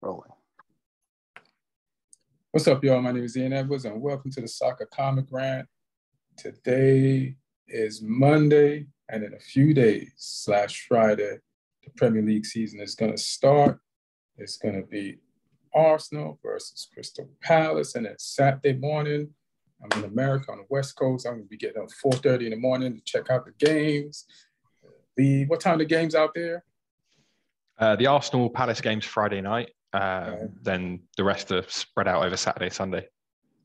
Rolling. What's up, y'all? My name is Ian Edwards, and welcome to the Soccer Comic Rant. Today is Monday, and in a few days / Friday, the Premier League season is going to start. It's going to be Arsenal versus Crystal Palace, and it's Saturday morning. I'm in America on the West Coast. I'm going to be getting up 4:30 in the morning to check out the games. What time are the games out there? The Arsenal Palace game's Friday night. Then the rest are spread out over Saturday, Sunday.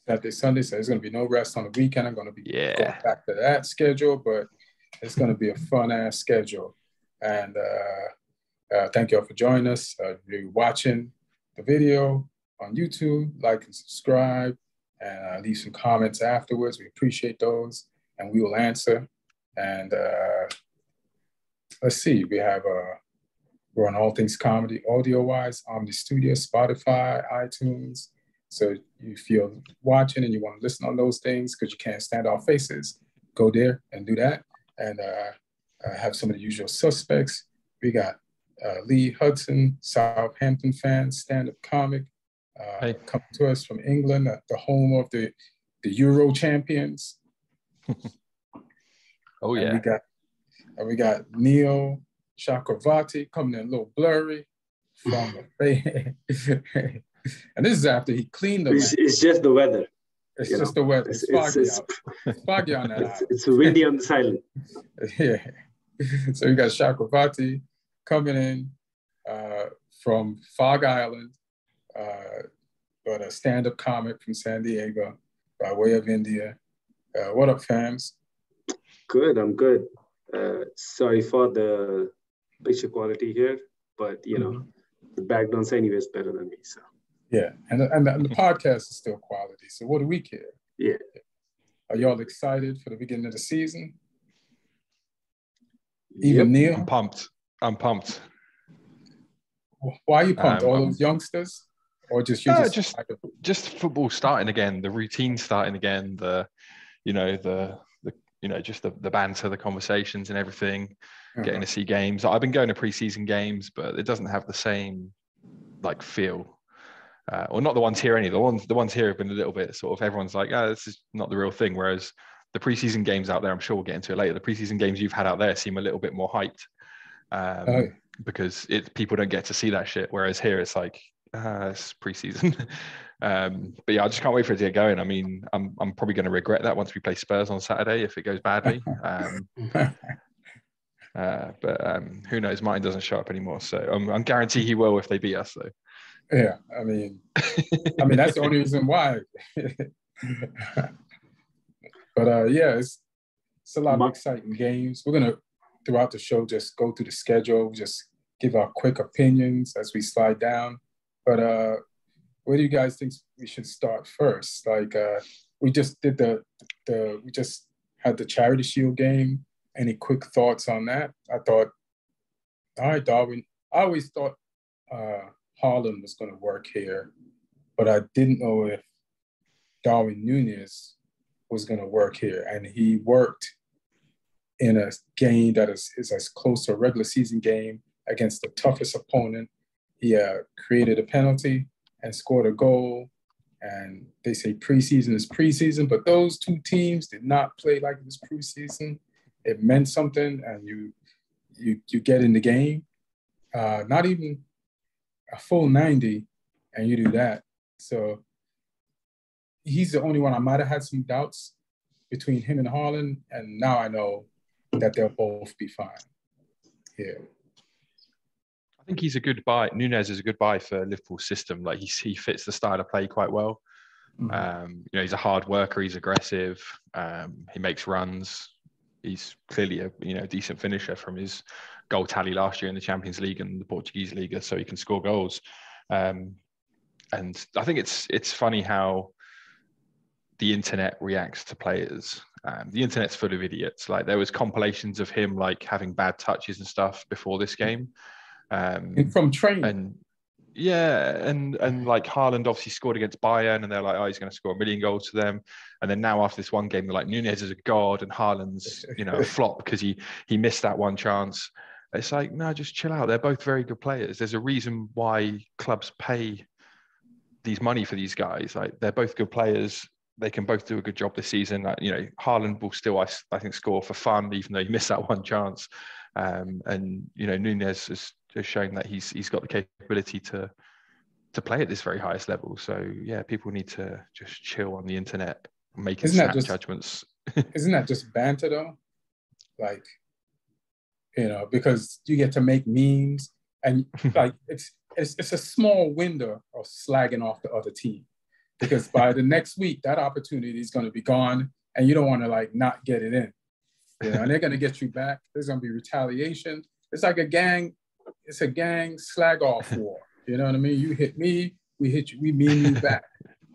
Saturday, Sunday, so there's going to be no rest on the weekend. I'm going to be going back to that schedule, but it's going to be a fun-ass schedule. And thank you all for joining us. If you're watching the video on YouTube, like and subscribe, and leave some comments afterwards. We appreciate those, and we will answer. And let's see, we're on All Things Comedy, audio-wise, on the studio, Spotify, iTunes. So if you're watching and you want to listen on those things because you can't stand our faces, go there and do that. And have some of the usual suspects. We got Lee Hudson, Southampton fan, stand-up comic, coming to us from England, the home of the Euro champions. Oh, yeah. And we got Neil Chakravarty coming in a little blurry from and this is after he cleaned them. It's just the weather. It's just the weather. It's foggy out. It's foggy on that island. It's windy on this island. Yeah. So we got Chakravarty coming in from Fog Island, but a stand-up comic from San Diego by way of India. What up, fams? Good, I'm good. Sorry for the picture quality here, but the background's anyways better than me. So yeah, and the podcast is still quality. So what do we care? Yeah. Are y'all excited for the beginning of the season? Even Neil? I'm pumped. Why are you pumped? All those youngsters, or just football starting again, the routine starting again, just the banter, the conversations and everything, getting to see games. I've been going to preseason games, but it doesn't have the same feel. Or not the ones here The ones here have been a little bit sort of, everyone's like, this is not the real thing. Whereas the preseason games out there, I'm sure we'll get into it later, the preseason games you've had out there seem a little bit more hyped because people don't get to see that shit. Whereas here it's like, it's preseason. But yeah, I just can't wait for it to get going. I mean, I'm probably going to regret that once we play Spurs on Saturday if it goes badly. But who knows? Martin doesn't show up anymore, so I'm guarantee he will if they beat us. So yeah, I mean that's the only reason why. But it's a lot of exciting games. We're gonna throughout the show just go through the schedule, just give our quick opinions as we slide down. But where do you guys think we should start first? We just did we just had the Charity Shield game. Any quick thoughts on that? I thought, all right, Darwin. I always thought Haaland was going to work here, but I didn't know if Darwin Nunez was going to work here. And he worked in a game that is as close to a regular season game against the toughest opponent. He created a penalty and scored a goal. And they say preseason is preseason, but those two teams did not play like it was preseason. It meant something, and you get in the game, not even a full 90, and you do that. So he's the only one I might have had some doubts between him and Haaland, and now I know that they'll both be fine. Yeah. I think he's a good buy. Nunez is a good buy for Liverpool's system. Like he fits the style of play quite well. Mm-hmm. He's a hard worker. He's aggressive. He makes runs. He's clearly a decent finisher from his goal tally last year in the Champions League and the Portuguese Liga, so he can score goals. And I think it's funny how the internet reacts to players. The internet's full of idiots. Like there was compilations of him having bad touches and stuff before this game. From training. And Haaland obviously scored against Bayern, and they're like, oh, he's going to score 1 million goals to them. And then now after this one game, they're like, Nunez is a god, and Haaland's a flop because he missed that one chance. It's like, no, just chill out. They're both very good players. There's a reason why clubs pay these money for these guys. Like, they're both good players. They can both do a good job this season. Like, you know, Haaland will still, I think, score for fun, even though he missed that one chance. And you know, Nunez has shown that he's got the capability to play at this very highest level. So yeah, people need to just chill on the internet, making snap judgments. Isn't that just banter though? Like, you know, because you get to make memes, and like it's a small window of slagging off the other team, because by the next week that opportunity is going to be gone, and you don't want to like not get it in, you know, and they're going to get you back. There's going to be retaliation. It's like a gang. It's a gang slag off war. You know what I mean? You hit me, we hit you, we mean you back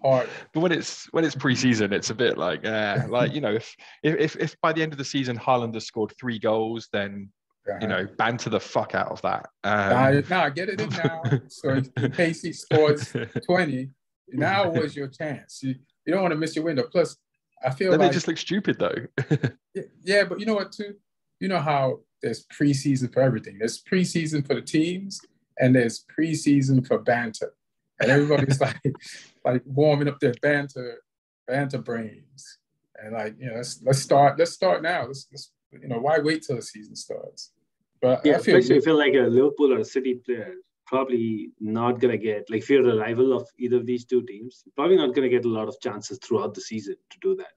hard. But when it's preseason, it's a bit like, you know, if by the end of the season Haaland has scored 3 goals, then you know, banter the fuck out of that. Nah, get it in now. So in case he scores 20, now was your chance. You don't want to miss your window. Plus, I feel then like they just look stupid though. Yeah, but you know what too? You know how there's preseason for everything. There's preseason for the teams, and there's preseason for banter, and everybody's like warming up their banter brains, and like, you know, let's start now. Let's you know, why wait till the season starts? But yeah, I feel especially if you're like a Liverpool or a City player, probably not gonna get, like, if you're a rival of either of these two teams, you're probably not gonna get a lot of chances throughout the season to do that.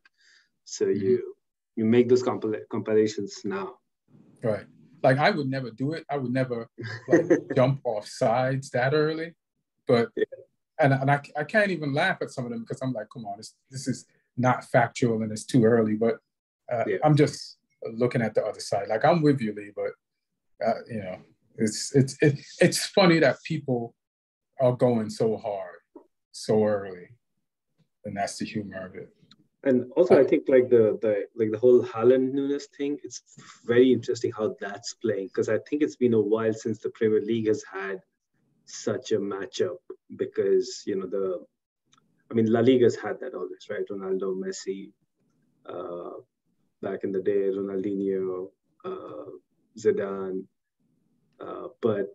So you make those comparisons now. Right. Like, I would never do it. I would never like jump off sides that early. But and I can't even laugh at some of them, because I'm like, come on, this is not factual and it's too early. But I'm just looking at the other side. Like, I'm with you, Lee, but you know, it's funny that people are going so hard so early, and that's the humor of it. And also, I think like the whole Haaland Nunez thing, it's very interesting how that's playing, because I think it's been a while since the Premier League has had such a matchup, because, you know, La Liga's had that always, right? Ronaldo, Messi, back in the day, Ronaldinho, Zidane, but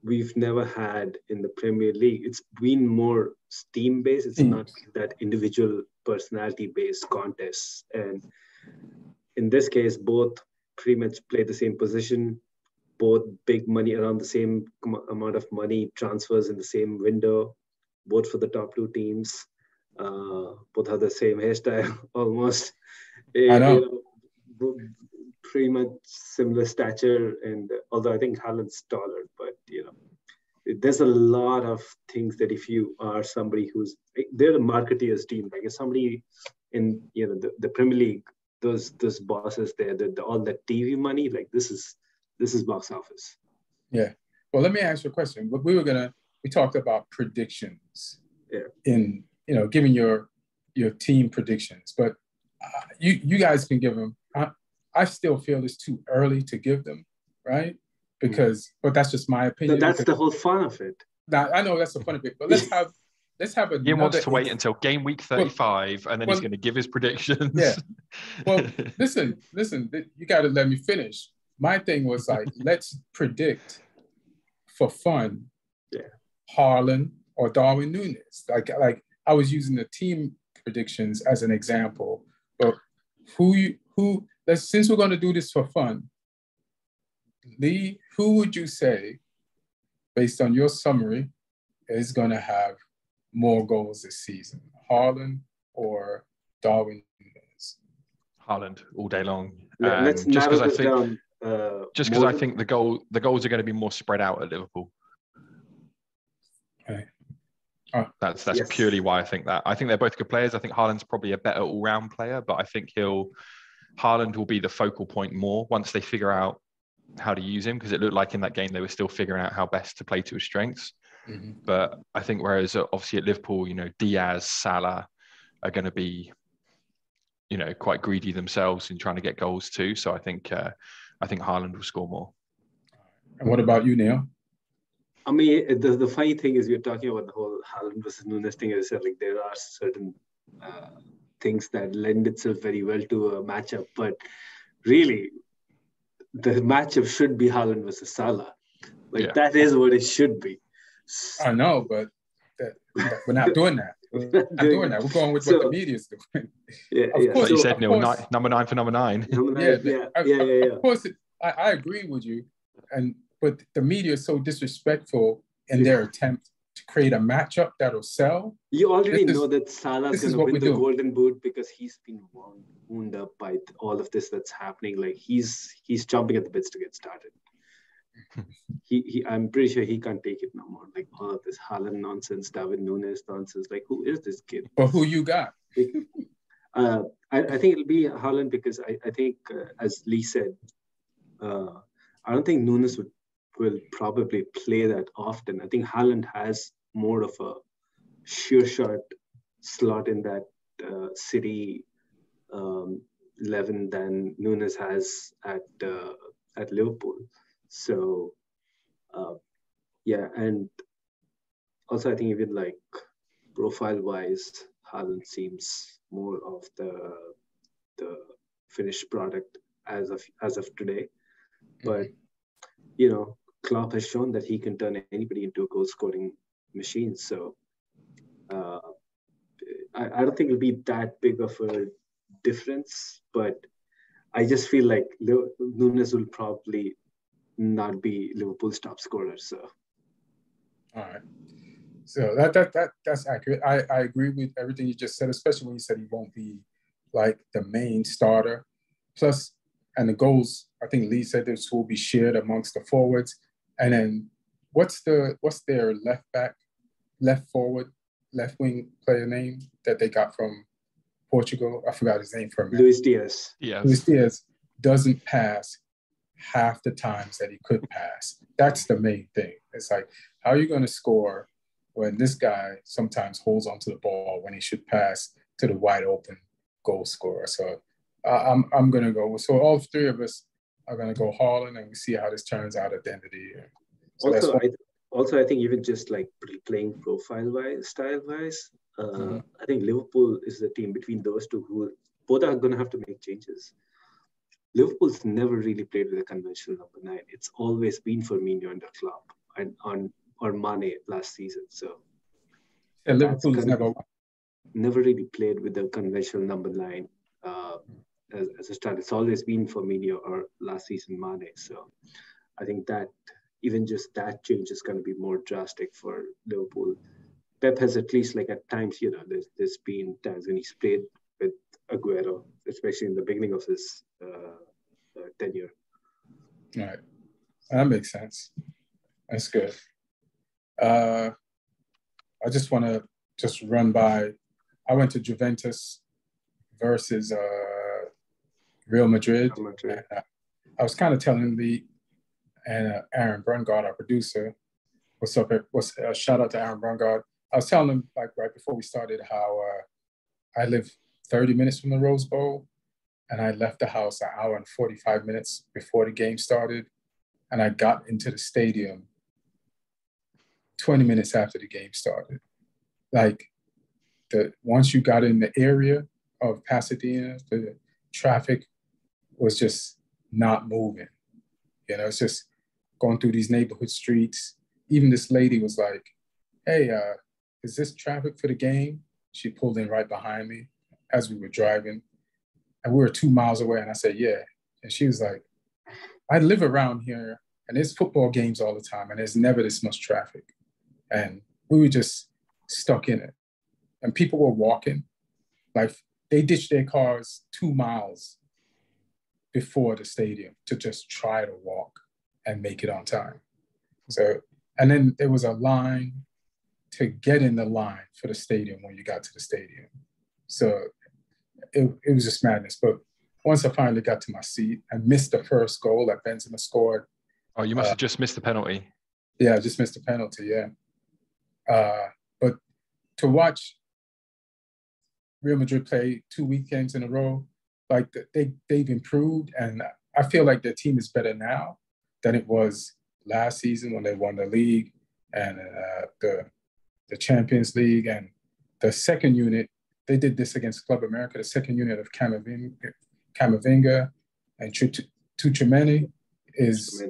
we've never had in the Premier League. It's been more team-based. It's not that individual personality-based contests. And in this case, both pretty much play the same position, both big money, around the same amount of money, transfers in the same window, both for the top 2 teams. Both have the same hairstyle almost. I know. Pretty much similar stature, and although I think Haaland's taller, but you know, there's a lot of things that if you are somebody they're a marketeers team, like if somebody in, you know, the Premier League, those bosses there, all that TV money, like this is box office. Yeah. Well, let me ask you a question. We talked about predictions. Yeah. In, you know, giving your team predictions, but you guys can give them. I still feel it's too early to give them, right? But that's just my opinion. So that's the whole fun of it. Now, I know that's the fun of it, but let's have another. He wants to wait until game week 35, and then he's going to give his predictions. Yeah. Well, listen, you got to let me finish. My thing was like, let's predict for fun, Haaland or Darwin Nunez. Like I was using the team predictions as an example, but since we're going to do this for fun, Lee, who would you say, based on your summary, is going to have more goals this season, Haaland or Darwin Nunez? Haaland all day long. Let's just because I think down, I think the goals are going to be more spread out at Liverpool. Okay. That's purely why I think that. I think they're both good players. I think Haaland's probably a better all-round player, but I think Haaland will be the focal point more once they figure out how to use him, because it looked like in that game they were still figuring out how best to play to his strengths. But I think whereas obviously at Liverpool, you know, Diaz, Salah are going to be, you know, quite greedy themselves in trying to get goals too. So I think Haaland will score more. And what about you, Neil? I mean, the funny thing is we're talking about the whole Haaland versus Nunez thing. As I said, like, there are certain things that lend itself very well to a matchup, but really, the matchup should be Haaland versus Salah. That is what it should be. I know, but we're not doing that. We're not doing that. We're going with what the media is doing. Of course, like you said, Neil, number 9 for number 9. Of course, I agree with you, but the media is so disrespectful in their attempt to create a matchup that'll sell. You already know that Salah's going to win the Golden Boot because he's been wound up by all of this that's happening. Like he's chomping at the bits to get started. I'm pretty sure he can't take it no more. Like all of this Haaland nonsense, Darwin Nunez nonsense. Like who is this kid? But who you got? I think it'll be Haaland because I think, as Lee said, I don't think Nunez will probably play that often. I think Haaland has more of a sure shot slot in that City 11 than Nunez has at Liverpool. So, and also I think even like profile-wise, Haaland seems more of the finished product as of today. But Klopp has shown that he can turn anybody into a goal-scoring machine. So I don't think it'll be that big of a difference. But I just feel like Nunez will probably not be Liverpool's top scorer. So, all right. So that's accurate. I agree with everything you just said, especially when you said he won't be like the main starter. Plus, and the goals, I think Lee said this will be shared amongst the forwards. And then what's their left back, left forward, left wing player name that they got from Portugal? I forgot his name for a minute. Luis Diaz. Yes. Luis Diaz doesn't pass half the times that he could pass. That's the main thing. It's like, how are you going to score when this guy sometimes holds onto the ball when he should pass to the wide open goal scorer? So I'm going to go. So all three of us are going to go Haaland, and we see how this turns out at the end of the year. So I think even just like playing profile-wise, style-wise, I think Liverpool is the team between those two who both are going to have to make changes. Liverpool's never really played with a conventional number 9. It's always been Firmino under Klopp or Mane last season. So Liverpool's never really played with a conventional number 9 as a start. It's always been Firmino or last season Mane. So I think that even just that change is going to be more drastic for Liverpool. Pep has at least like at times, there's been times when he's played with Aguero, especially in the beginning of his tenure. All right. That makes sense. That's good. I just want to run by. I went to Juventus versus Real Madrid. I was kind of telling Lee and Aaron Brungardt, our producer, what's up? Shout out to Aaron Brungardt. I was telling him like right before we started how I live 30 minutes from the Rose Bowl, and I left the house an hour and 45 minutes before the game started, and I got into the stadium 20 minutes after the game started. Like, once you got in the area of Pasadena, the traffic was just not moving. It's just going through these neighborhood streets. Even this lady was like, hey, is this traffic for the game? She pulled in right behind me as we were driving. And we were 2 miles away. And I said, yeah. And she was like, I live around here and there's football games all the time and there's never this much traffic. And we were just stuck in it. And people were walking. Like, they ditched their cars 2 miles before the stadium to just try to walk and make it on time. So, and then there was a line to get in the line for the stadium when you got to the stadium. So it was just madness. But once I finally got to my seat, I missed the first goal that Benzema scored. Oh, you must have just missed the penalty. Yeah, I just missed the penalty, yeah. But to watch Real Madrid play 2 weekends in a row, like they've improved, and I feel like their team is better now than it was last season when they won the league and the Champions League. And the second unit, they did this against Club America, the second unit of Camavinga and Tchouameni. is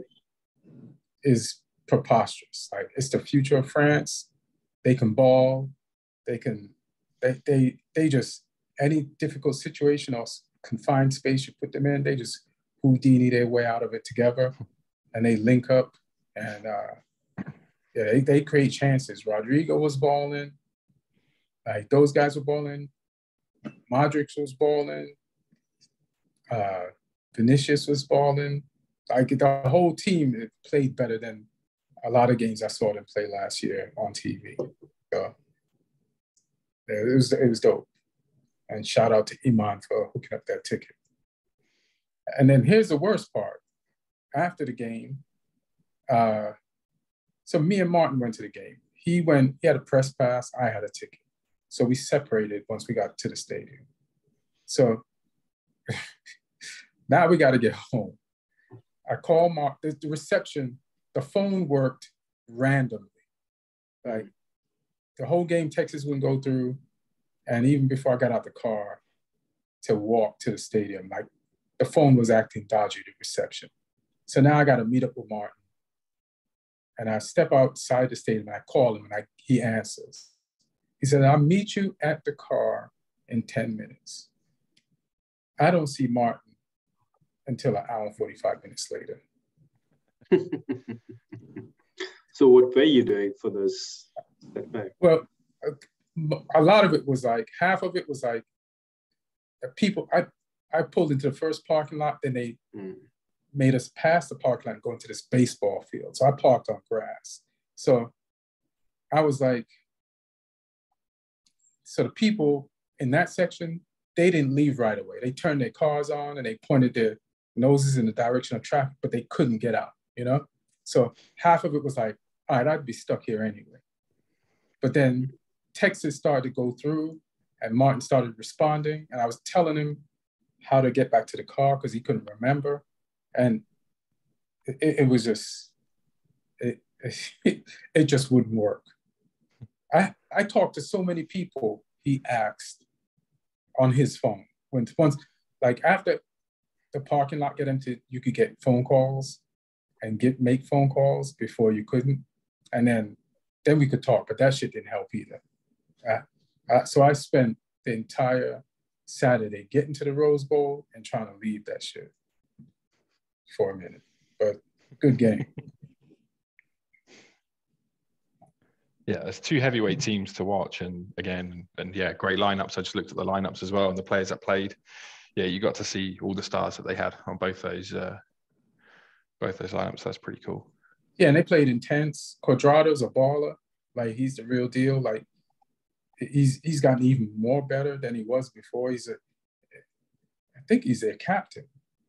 preposterous. Like, it's the future of France. They can ball. They just, any difficult situation or confined space you put them in, they just Houdini their way out of it together, and they link up, and they create chances. Rodrigo was balling. Like, those guys were balling. Modric was balling. Vinicius was balling. Like, the whole team played better than a lot of games I saw them play last year on TV. So it was dope. And shout out to Iman for hooking up that ticket. And then here's the worst part. After the game, so me and Martin went to the game. He had a press pass, I had a ticket. So we separated once we got to the stadium. So now we got to get home. I call Mark, the reception, the phone worked randomly. Like, the whole game, Texas wouldn't go through. And even before I got out the car to walk to the stadium, like, the phone was acting dodgy, the reception. So now I got to meet up with Martin. And I step outside the stadium and I call him, and he answers. He said, "I'll meet you at the car in 10 minutes. I don't see Martin until an hour and 45 minutes later. So what were you doing for this setback? Well, a lot of it was like, half of it was like, people, I pulled into the first parking lot, then they made us pass the parking lot and go into this baseball field. So I parked on grass. So I was like, so the people in that section, they didn't leave right away. They turned their cars on and they pointed their noses in the direction of traffic, but they couldn't get out, you know? So half of it was like, all right, I'd be stuck here anyway. But then Texas started to go through and Martin started responding, and I was telling him how to get back to the car because he couldn't remember. And it was just, it just wouldn't work. I talked to so many people he asked on his phone. Once, like, after the parking lot get empty, you could get phone calls and make phone calls. Before you couldn't. And then we could talk, but that shit didn't help either. So I spent the entire Saturday getting to the Rose Bowl and trying to leave that shit for a minute. But good game. Yeah, there's two heavyweight teams to watch, and yeah, great lineups. I just looked at the lineups as well and the players that played. Yeah, you got to see all the stars that they had on both those lineups. That's pretty cool. Yeah, and they played intense. Cuadrado's a baller. Like, he's the real deal. Like, he's gotten even more better than he was before. I think he's their captain.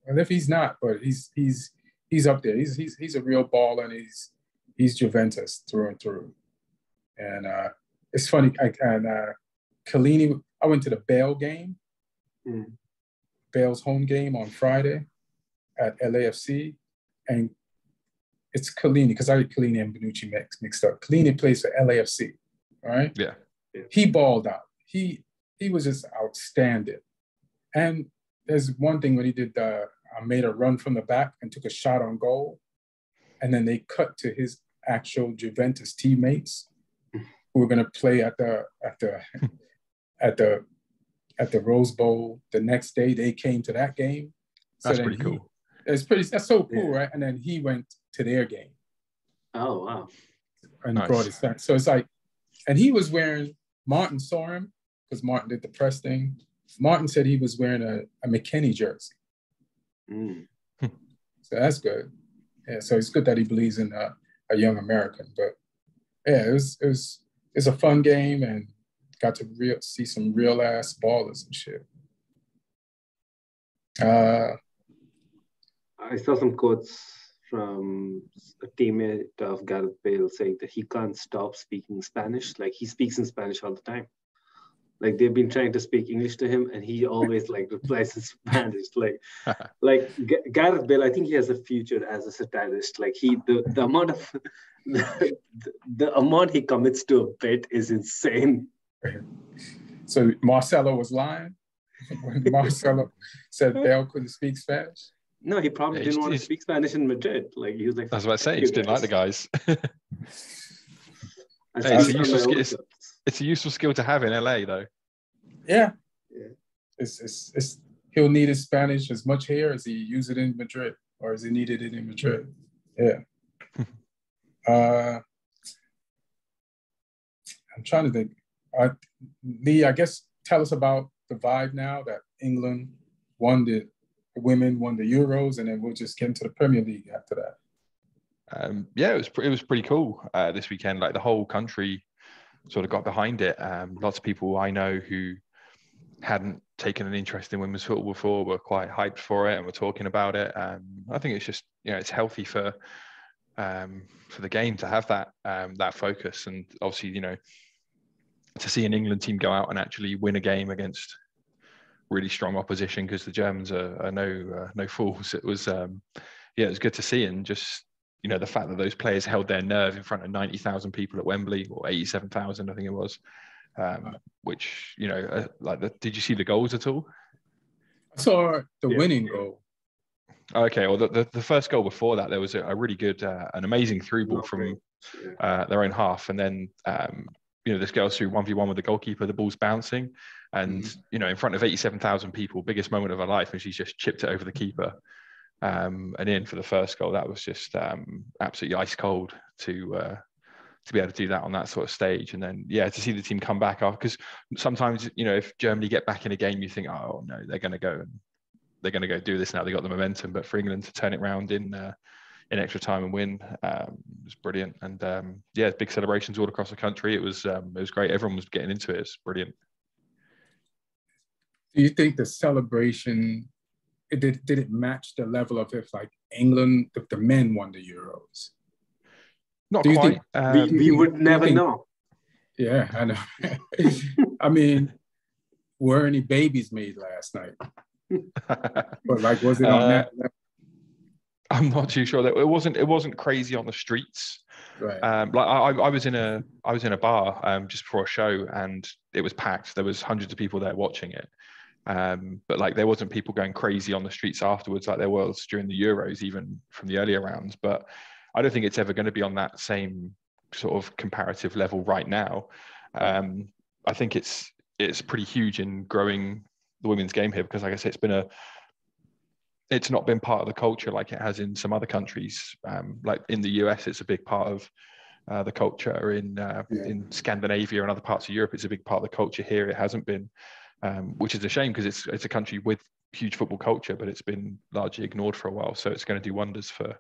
And if he's not, but he's up there. He's a real baller, and he's Juventus through and through. And it's funny. Chiellini, I went to the Bale game, Bale's home game on Friday at LAFC, and it's Chiellini, because I get Chiellini and Bonucci mixed up. Chiellini plays for LAFC, right? Yeah. He balled out. He was just outstanding. And there's one thing when he did made a run from the back and took a shot on goal, and then they cut to his actual Juventus teammates who were going to play at the Rose Bowl the next day. They came to that game. So that's pretty cool. That's so cool, right? And then he went to their game. Oh, wow. And brought his friend. So it's like, and he was wearing, Martin saw him because Martin did the press thing. Martin said he was wearing a McKennie jersey. So that's good. Yeah, so it's good that he believes in a young American. But yeah, it was a fun game, and got to see some real ass ballers and shit. I saw some quotes from a teammate of Gareth Bale saying that he can't stop speaking Spanish. Like, he speaks in Spanish all the time. Like, they've been trying to speak English to him, and he always replies in Spanish. Like Gareth Bale, I think he has a future as a satirist. Like, the amount of the amount he commits to a bit is insane. So Marcelo was lying when Marcelo said Bale couldn't speak Spanish. No, he probably didn't want to speak Spanish in Madrid. Like he was like, I was about to say, he just didn't like the guys. It's a useful skill to have in LA, though. Yeah. It's he'll need his Spanish as much here as he use it in Madrid, or as he needed it in Madrid. Yeah. I'm trying to think. Lee, I guess tell us about the vibe now that England women won the Euros, and then we'll just get into the Premier League after that. It was pretty cool this weekend. Like the whole country sort of got behind it. Lots of people I know who hadn't taken an interest in women's football before were quite hyped for it and were talking about it. I think it's just, it's healthy for the game to have that focus, and obviously, to see an England team go out and actually win a game against really strong opposition, because the Germans are no fools. It was it was good to see, and just the fact that those players held their nerve in front of 90,000 people at Wembley, or 87,000 I think it was, which did you see the goals at all? I saw the winning goal. Okay, well the first goal before that, there was a really good an amazing through ball from their own half, and then this goes through 1v1 with the goalkeeper, the ball's bouncing, and in front of 87,000 people, biggest moment of her life, and she's just chipped it over the keeper and in for the first goal. That was just absolutely ice cold to be able to do that on that sort of stage. And then to see the team come back off, because sometimes if Germany get back in a game, you think, oh no, they're going to go do this now, they got the momentum. But for England to turn it around in extra time and win was brilliant. And big celebrations all across the country. It was great. Everyone was getting into it. It's brilliant. Do you think the celebration did it match the level of if England, if the men won the Euros? Not quite. We would never know. Yeah, I know. I mean, were any babies made last night? But was it on that level? I'm not too sure that it wasn't crazy on the streets. Right. I was in a bar just before a show, and it was packed. There was hundreds of people there watching it. But there wasn't people going crazy on the streets afterwards like there was during the Euros, even from the earlier rounds. But I don't think it's ever going to be on that same sort of comparative level right now. I think it's pretty huge in growing the women's game here, because like I said, it's not been part of the culture like it has in some other countries. Like in the US, it's a big part of the culture. In Scandinavia and other parts of Europe, it's a big part of the culture. Here it hasn't been, which is a shame, because it's a country with huge football culture, but it's been largely ignored for a while. So it's going to do wonders for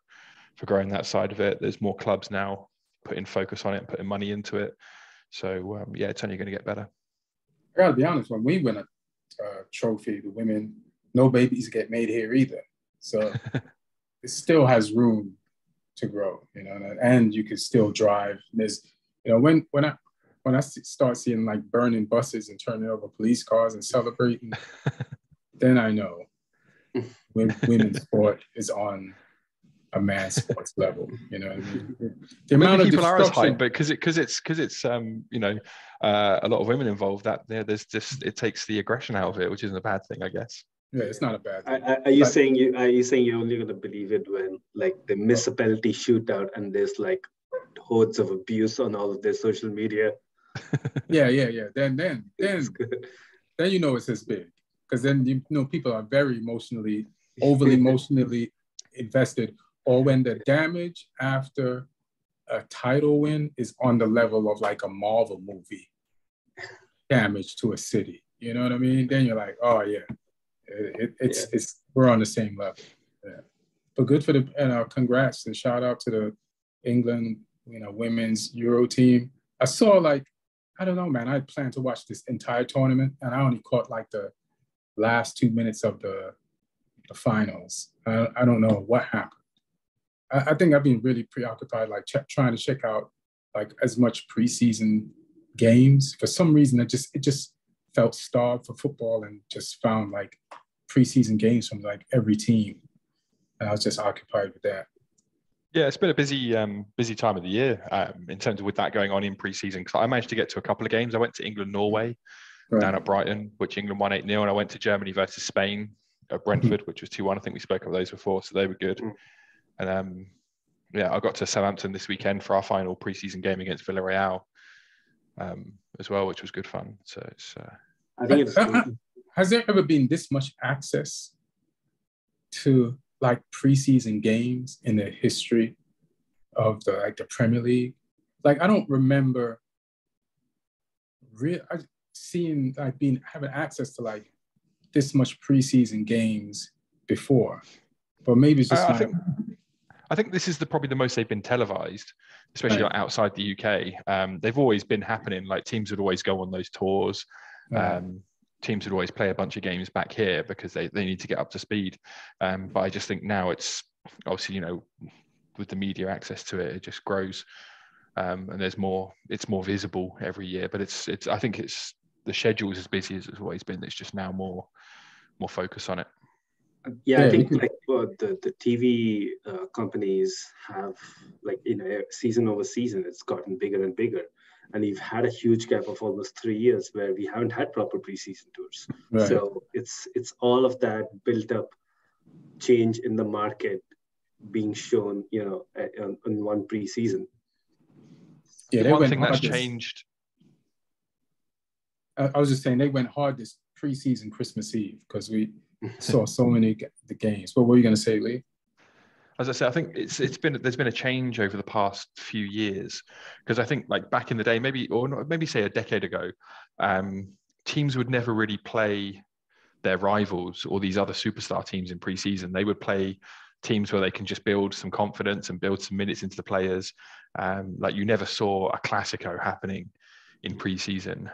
growing that side of it. There's more clubs now putting focus on it and putting money into it. So it's only going to get better. I gotta be honest, when we win a trophy, the women, no babies get made here either. So it still has room to grow, and you can still drive. There's, when I start seeing burning buses and turning over police cars and celebrating, then I know women's sport is on a man's sports level. You know what I mean? The amount of people are as hyped, but because it's a lot of women involved, that there's just, it takes the aggression out of it, which isn't a bad thing, I guess. Yeah, it's not a bad thing. Are you saying you're only gonna believe it when they miss a penalty shootout and there's hordes of abuse on all of their social media? Yeah. Then it's as big, because then people are very overly emotionally invested, or when the damage after a title win is on the level of a Marvel movie damage to a city. You know what I mean? Then you're like, oh yeah. It's we're on the same level. Yeah. But good for congrats and shout out to the England, women's Euro team. I saw I don't know, man. I planned to watch this entire tournament, and I only caught the last 2 minutes of the finals. I don't know what happened. I think I've been really preoccupied, trying to check out as much preseason games. For some reason, it just felt starved for football, and just found preseason games from every team, and I was just occupied with that. Yeah, it's been a busy time of the year in terms of with that going on in preseason. Because I managed to get to a couple of games. I went to England-Norway down at Brighton, which England won 8-0, and I went to Germany versus Spain, at Brentford, which was 2-1. I think we spoke of those before, so they were good. And I got to Southampton this weekend for our final preseason game against Villarreal as well, which was good fun. So it's. I think it's. Has there ever been this much access to like preseason games in the history of the Premier League? Like, I don't remember having access to like this much preseason games before, but maybe it's just I think this is probably the most they've been televised, especially like outside the UK. They've always been happening. Like teams would always go on those tours. Teams would always play a bunch of games back here because they need to get up to speed. But I just think now it's obviously, with the media access to it, it just grows. And it's more visible every year. But I think it's the schedule is as busy as it's always been. It's just now more focus on it. I think the TV companies have season over season, it's gotten bigger and bigger. And we've had a huge gap of almost 3 years where we haven't had proper preseason tours. Right. So it's all of that built up change in the market being shown, on one preseason. Yeah, one thing that's changed. I was just saying they went hard this preseason Christmas Eve because we saw so many the games. What were you going to say, Lee? As I said, I think there's been a change over the past few years, because I think like back in the day, maybe say a decade ago, teams would never really play their rivals or these other superstar teams in preseason. They would play teams where they can just build some confidence and build some minutes into the players. Like you never saw a Clásico happening in preseason,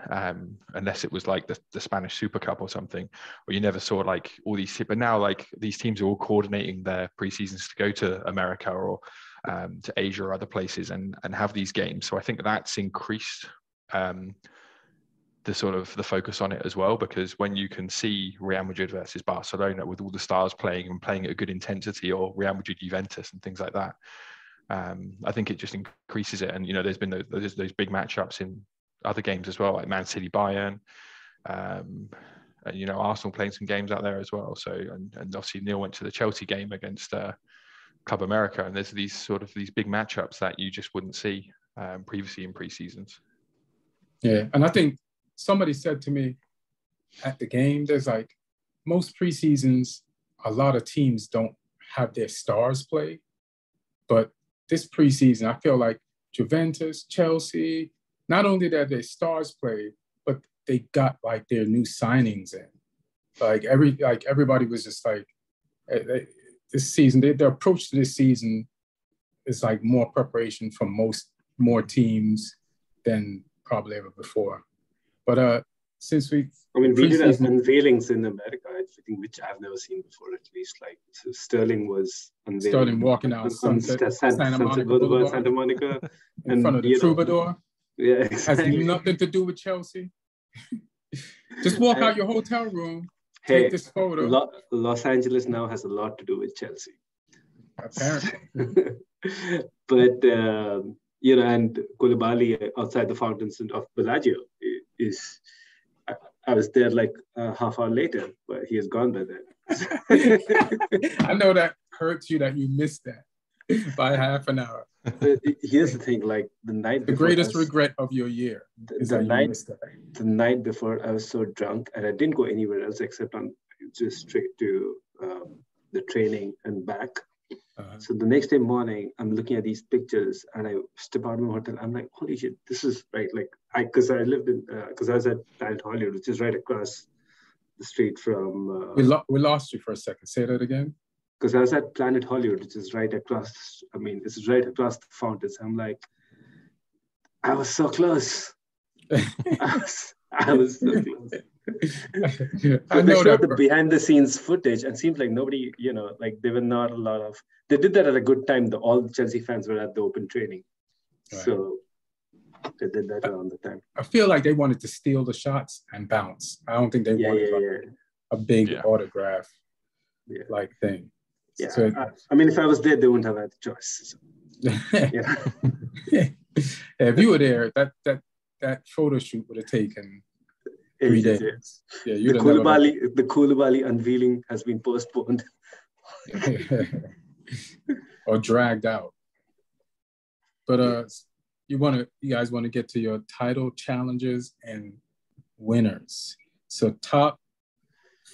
unless it was like the Spanish Super Cup or something, or you never saw like all these. But now like these teams are all coordinating their preseasons to go to America or to Asia or other places and have these games. So I think that's increased the sort of the focus on it as well, because when you can see Real Madrid versus Barcelona with all the stars playing at a good intensity, or Real Madrid Juventus and things like that, I think it just increases it. And there's been those big matchups in other games as well, like Man City, Bayern, and Arsenal playing some games out there as well. So and obviously Neil went to the Chelsea game against Club America, and there's these big matchups that you just wouldn't see previously in pre-seasons. Yeah, and I think somebody said to me at the game, there's like most pre-seasons, a lot of teams don't have their stars play, but this pre-season, I feel like Juventus, Chelsea, not only that their stars play, but they got like their new signings in. Like everybody was just like this season. The approach to this season is like more preparation from more teams than probably ever before. But since we did have unveilings in America, I think, which I've never seen before. At least like Sterling was unveiling. Sterling walking out Santa Monica, in front of the Troubadour. Yeah, exactly. Has nothing to do with Chelsea. Just walk out your hotel room, take this photo. Los Angeles now has a lot to do with Chelsea. Apparently. But, and Koulibaly outside the fountains of Bellagio is... I was there like a half hour later, but he has gone by then. I know that hurts you that you missed that by half an hour. But here's the thing, like the greatest regret of your year is that you missed that. The night before, I was so drunk and I didn't go anywhere else except just straight to the training and back. So the next day morning, I'm looking at these pictures and I step out of my hotel. I'm like, holy shit, this is right. Like because I was at Planet Hollywood, which is right across the street from. We lost you for a second. Say that again. Because I was at Planet Hollywood, which is right across. It's right across the fountains. I'm like, I was so close. I was so close. I know showed the behind the scenes footage and seems like nobody, there were not a lot of, they did that at a good time. All the Chelsea fans were at the open training. Right. So they did that around the time. I feel like they wanted to steal the shots and bounce. I don't think they wanted a big autograph like thing. Yeah. So, if I was there, they wouldn't have had a choice. So. If you were there, that photo shoot would have taken 3 Ages, days. yeah. Yeah, you'd have never The Koulibaly unveiling has been postponed. or dragged out. But you guys want to get to your title challenges and winners. So top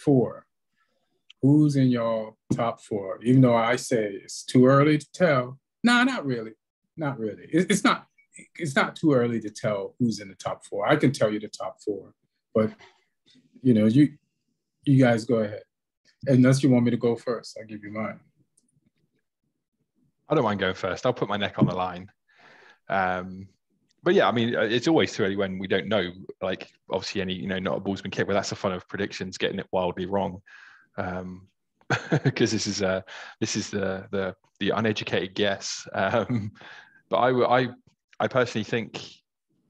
4. Who's in your top 4? Even though I say it's too early to tell. No, not really. Not really. It's not too early to tell who's in the top 4. I can tell you the top 4, but you guys go ahead. Unless you want me to go first, I'll give you mine. I don't mind going first. I'll put my neck on the line. But yeah, I mean, it's always too early when we don't know. Like, obviously, not a ball's been kicked, but that's the fun of predictions, getting it wildly wrong. Because this is the uneducated guess. But I personally think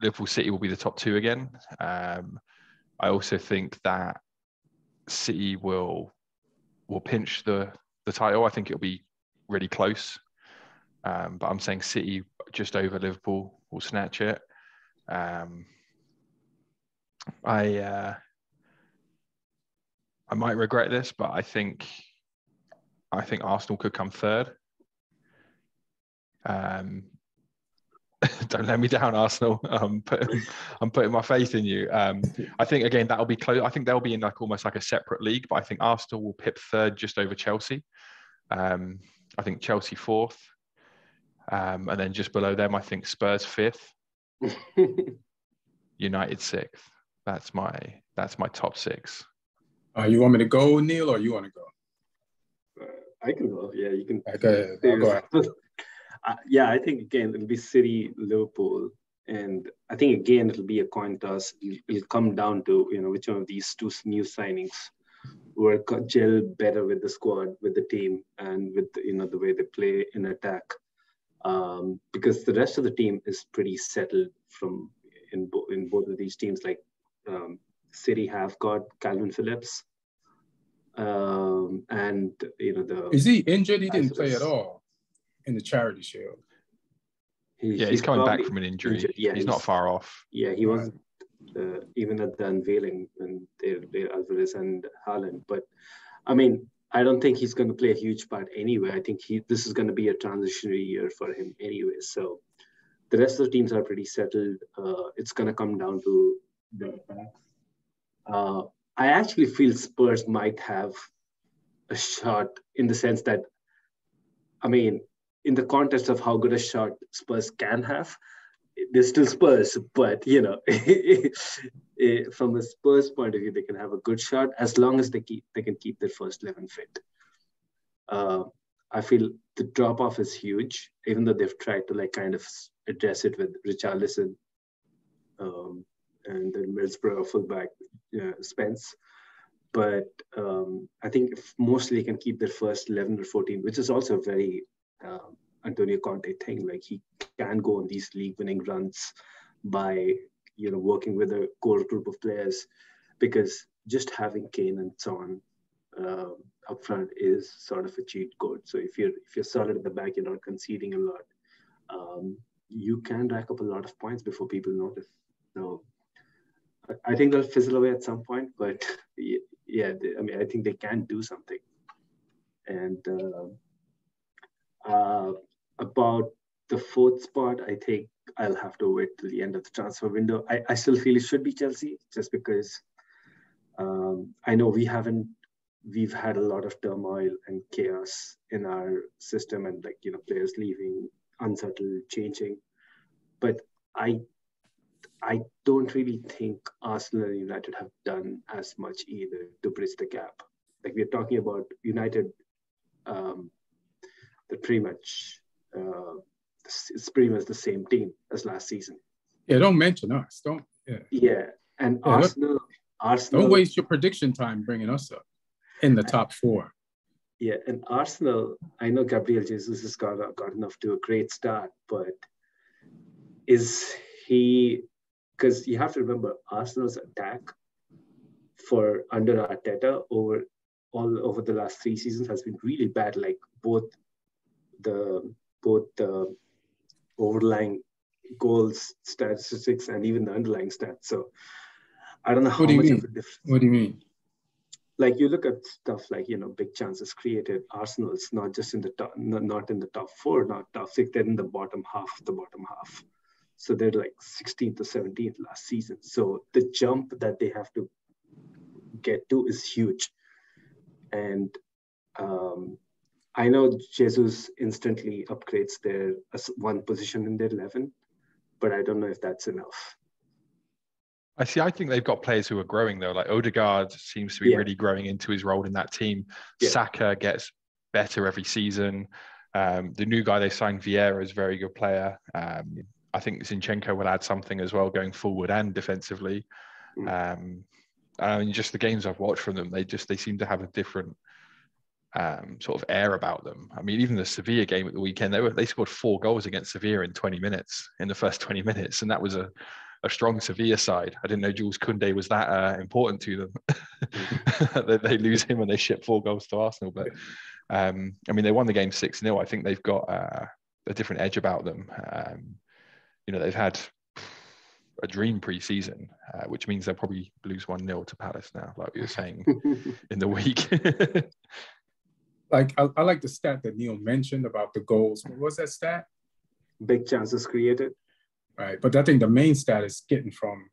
Liverpool City will be the top 2 again. I also think that City will pinch the title. I think it'll be really close. But I'm saying City just over Liverpool will snatch it. I might regret this, but I think Arsenal could come 3rd. Don't let me down, Arsenal. I'm putting my faith in you. I think again that'll be close. I think they'll be in almost like a separate league, but I think Arsenal will pip 3rd just over Chelsea. I think Chelsea 4th. And then just below them, I think Spurs 5th, United 6th. That's my top 6. You want me to go, Neil, or you want to go? I can go. Yeah, you can. Okay, I'll go ahead. Yeah, I think again it'll be City, Liverpool, and I think again it'll be a coin toss. It'll come down to which one of these 2 new signings will gel better with the squad, with the team, and with the way they play in attack. Because the rest of the team is pretty settled in both of these teams. Like City have got Calvin Phillips, and is he injured? He didn't play at all in the Charity Shield. He's coming back from an injury. Yeah, he's not far off. Yeah, he wasn't even at the unveiling when they played Alvarez and Haaland. But I mean, I don't think he's going to play a huge part anyway. I think this is going to be a transitionary year for him anyway. So the rest of the teams are pretty settled. It's going to come down to the attacks. I actually feel Spurs might have a shot in the sense that, I mean, in the context of how good a shot Spurs can have, they're still Spurs, but from a Spurs point of view, they can have a good shot as long as they can keep their first 11 fit. I feel the drop off is huge, even though they've tried to kind of address it with Richarlison and then Middlesbrough fullback Spence. But I think if mostly they can keep their first 11 or 14, which is also a very Antonio Conte thing. Like, he can go on these league-winning runs by working with a core group of players, because just having Kane and Son up front is sort of a cheat code. So if you're solid at the back, you're not conceding a lot. You can rack up a lot of points before people notice. So I think they'll fizzle away at some point, but yeah, I think they can do something. And about the 4th spot, I think I'll have to wait till the end of the transfer window. I still feel it should be Chelsea, just because I know we've had a lot of turmoil and chaos in our system, and players leaving, unsettled, changing. But I don't really think Arsenal and United have done as much either to bridge the gap. Like, we're talking about United, they're pretty much it's pretty much the same team as last season. Yeah, don't mention us. Don't. Yeah, and yeah, Arsenal. Don't waste your prediction time bringing us up in the top 4. Yeah, and Arsenal, I know Gabriel Jesus has gotten off to a great start, but is he? Because you have to remember, Arsenal's attack for under Arteta all over the last 3 seasons has been really bad. Like, both the overlying goals statistics and even the underlying stats. So I don't know how What do you much mean? of a difference. What do you mean? Like you look at stuff like, big chances created. Arsenal's not just in the top, not in the top 4, not top 6. They're in the bottom half of the bottom half. So they're like 16th or 17th last season. So the jump that they have to get to is huge. And I know Jesus instantly upgrades their one position in their 11, but I don't know if that's enough. I think they've got players who are growing though. Like Odegaard seems to be really growing into his role in that team. Yeah. Saka gets better every season. The new guy they signed, Vieira, is a very good player. I think Zinchenko will add something as well going forward and defensively. Just the games I've watched from them, they seem to have a different sort of air about them. I mean, even the Sevilla game at the weekend, they scored 4 goals against Sevilla in 20 minutes, in the first 20 minutes, and that was a strong Sevilla side. I didn't know Jules Koundé was that important to them. They lose him and they ship 4 goals to Arsenal. But they won the game 6-0. I think they've got a different edge about them. They've had a dream pre-season, which means they'll probably lose 1-0 to Palace now, like we were saying in the week. Like I like the stat that Neil mentioned about the goals. What was that stat? Big chances created. Right, but I think the main stat is getting from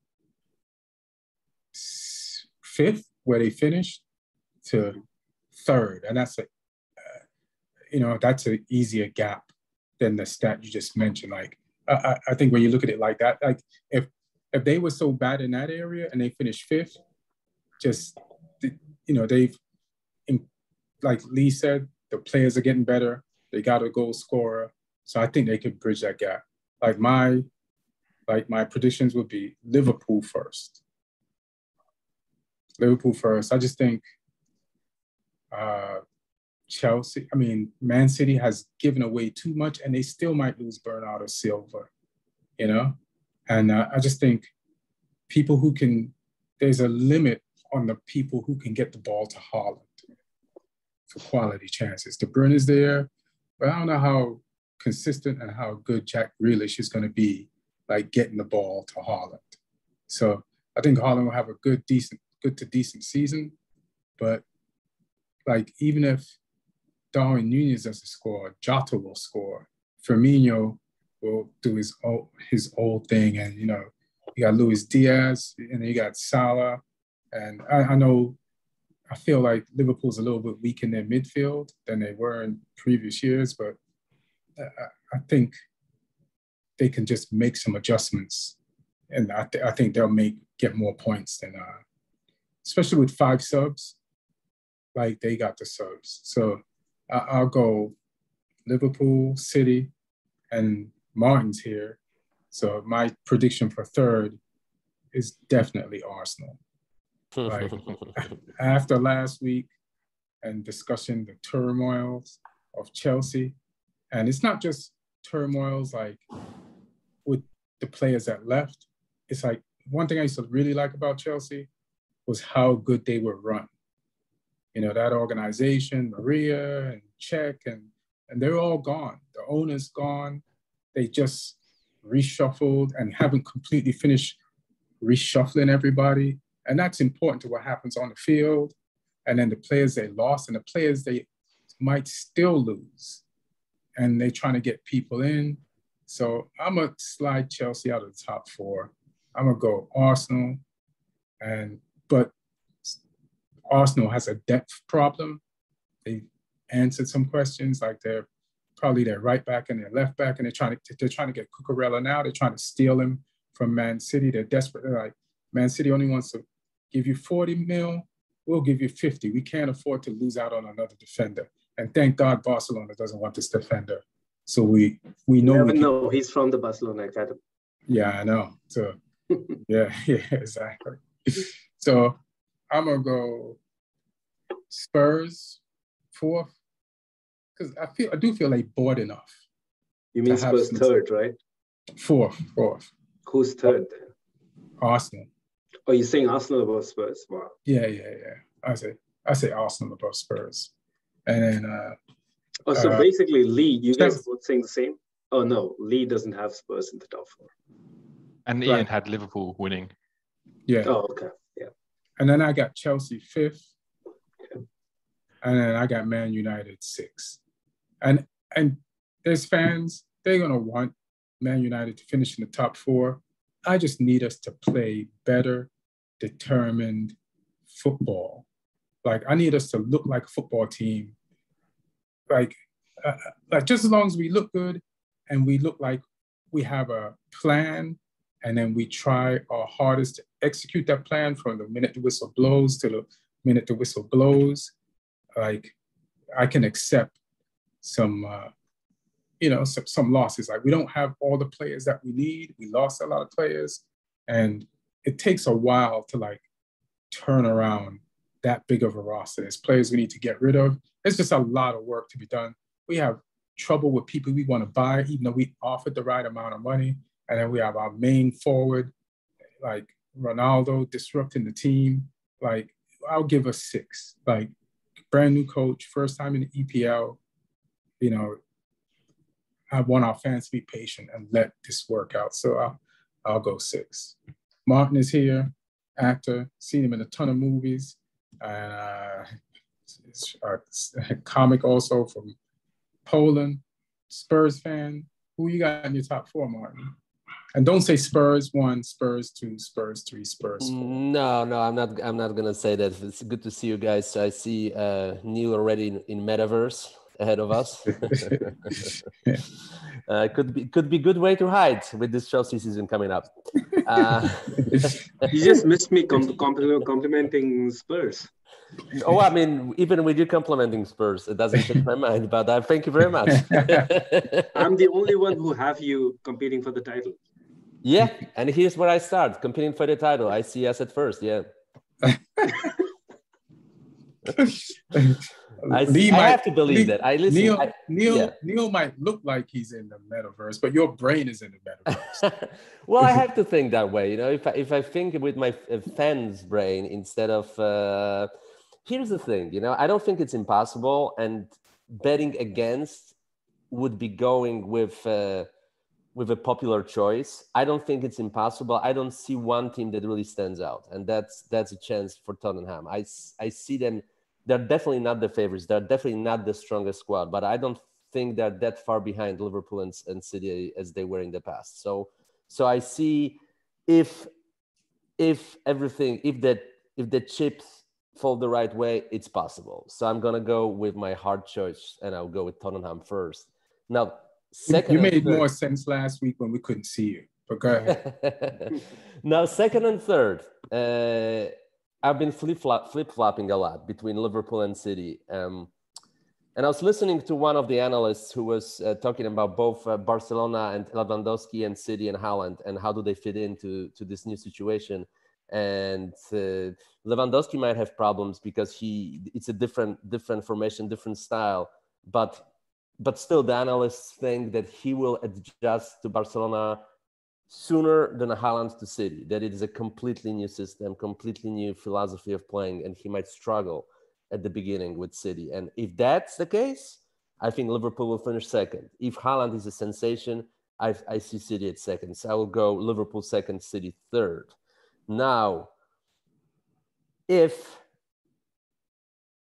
5th, where they finished, to 3rd, and that's that's an easier gap than the stat you just mentioned. Like I think when you look at it like that, like if they were so bad in that area and they finished 5th, they've, like Lee said, the players are getting better. They got a goal scorer, so I think they could bridge that gap. Like my predictions would be Liverpool first. I just think Chelsea, Man City has given away too much and they still might lose Bernardo Silva, And I just think there's a limit on the people who can get the ball to Haaland for quality chances. De Bruyne is there, but I don't know how consistent and how good Jack Grealish is going to be, like getting the ball to Haaland. So I think Haaland will have a good to decent season, but like even if Darwin Nunez doesn't score, Jota will score. Firmino will do his old thing, and you got Luis Diaz, and you got Salah, and I feel like Liverpool's a little bit weak in their midfield than they were in previous years, but I think they can just make some adjustments, and I think they'll get more points than, especially with 5 subs, like they got the subs. So I'll go Liverpool, City, and Martin's here. So my prediction for 3rd is definitely Arsenal. Like after last week and discussing the turmoils of Chelsea, and it's not just turmoils like with the players that left. It's like one thing I used to really like about Chelsea was how good they were run. That organization, Maria and Czech, and they're all gone. The owner's gone. They just reshuffled and haven't completely finished reshuffling everybody. And that's important to what happens on the field. And then the players they lost and the players they might still lose. And they're trying to get people in. So I'm going to slide Chelsea out of the top 4. I'm going to go Arsenal. But Arsenal has a depth problem. They answered some questions, like they're probably their right back and their left back, and they're trying to get Cucurella now. They're trying to steal him from Man City. They're desperate. They're like, Man City only wants to give you 40 mil. We'll give you 50. We can't afford to lose out on another defender. And thank God Barcelona doesn't want this defender. So we know. Never know. He's from the Barcelona Academy. Yeah, I know. So yeah, exactly. So I'm gonna go Spurs 4th, because I do feel they bought enough. You mean Spurs 3rd, right? 4th. Who's 3rd then? Arsenal. Oh, you're saying Arsenal above Spurs? Wow. Yeah. I say Arsenal above Spurs, and then. So basically, Lee, you guys are both saying the same? Oh no, Lee doesn't have Spurs in the top 4. And Ian had Liverpool winning. Yeah. Oh, okay. And then I got Chelsea 5th. And then I got Man United 6th. And there's fans, they're going to want Man United to finish in the top 4. I just need us to play better, determined football. Like, I need us to look like a football team. Like just as long as we look good and we look like we have a plan, and then we try our hardest to execute that plan from the minute the whistle blows to the minute the whistle blows, like, I can accept some losses. Like, we don't have all the players that we need. We lost a lot of players, and it takes a while to like turn around that big of a roster. There's players we need to get rid of. There's just a lot of work to be done. We have trouble with people we want to buy, even though we offered the right amount of money. And then we have our main forward, like Ronaldo, disrupting the team. Like, I'll give us 6. Like, brand new coach, first time in the EPL. You know, I want our fans to be patient and let this work out. So I'll go 6. Martin is here, actor, seen him in a ton of movies. It's a comic also from Poland. Spurs fan. Who you got in your top 4, Martin? And don't say Spurs 1, Spurs 2, Spurs 3, Spurs 4. No, I'm not gonna say that. It's good to see you guys. I see Neil already in metaverse ahead of us. Could be good way to hide with this Chelsea season coming up. You just missed me complimenting Spurs. Oh, I mean, even with you complimenting Spurs, it doesn't change my mind. But thank you very much. I'm the only one who have you competing for the title. Yeah, and here's where I start competing for the title. I see us at first. Yeah. I have to believe that. I listen. Neil might look like he's in the metaverse, but your brain is in the metaverse. Well, I have to think that way. You know, if I think with my fan's brain instead of. Here's the thing. You know, I don't think it's impossible, and betting against would be going with a popular choice. I don't think it's impossible. I don't see one team that really stands out, and that's a chance for Tottenham. I see them. They're definitely not the favorites. They're definitely not the strongest squad, but I don't think they're that far behind Liverpool and City as they were in the past. So I see if the chips fall the right way, it's possible. So I'm gonna go with my hard choice, and I'll go with Tottenham first. Now, second. You made more sense last week when we couldn't see you. But go ahead. Now, second and third. I've been flip-flopping a lot between Liverpool and City. And I was listening to one of the analysts who was talking about both Barcelona and Lewandowski and City and Haaland and how do they fit into this new situation. And Lewandowski might have problems because it's a different formation, different style. But still, the analysts think that he will adjust to Barcelona sooner than Haaland to City, that it is a completely new system, completely new philosophy of playing, and he might struggle at the beginning with City. And if that's the case, I think Liverpool will finish second. If Haaland is a sensation, I see City at second. So I will go Liverpool second, City third. Now, if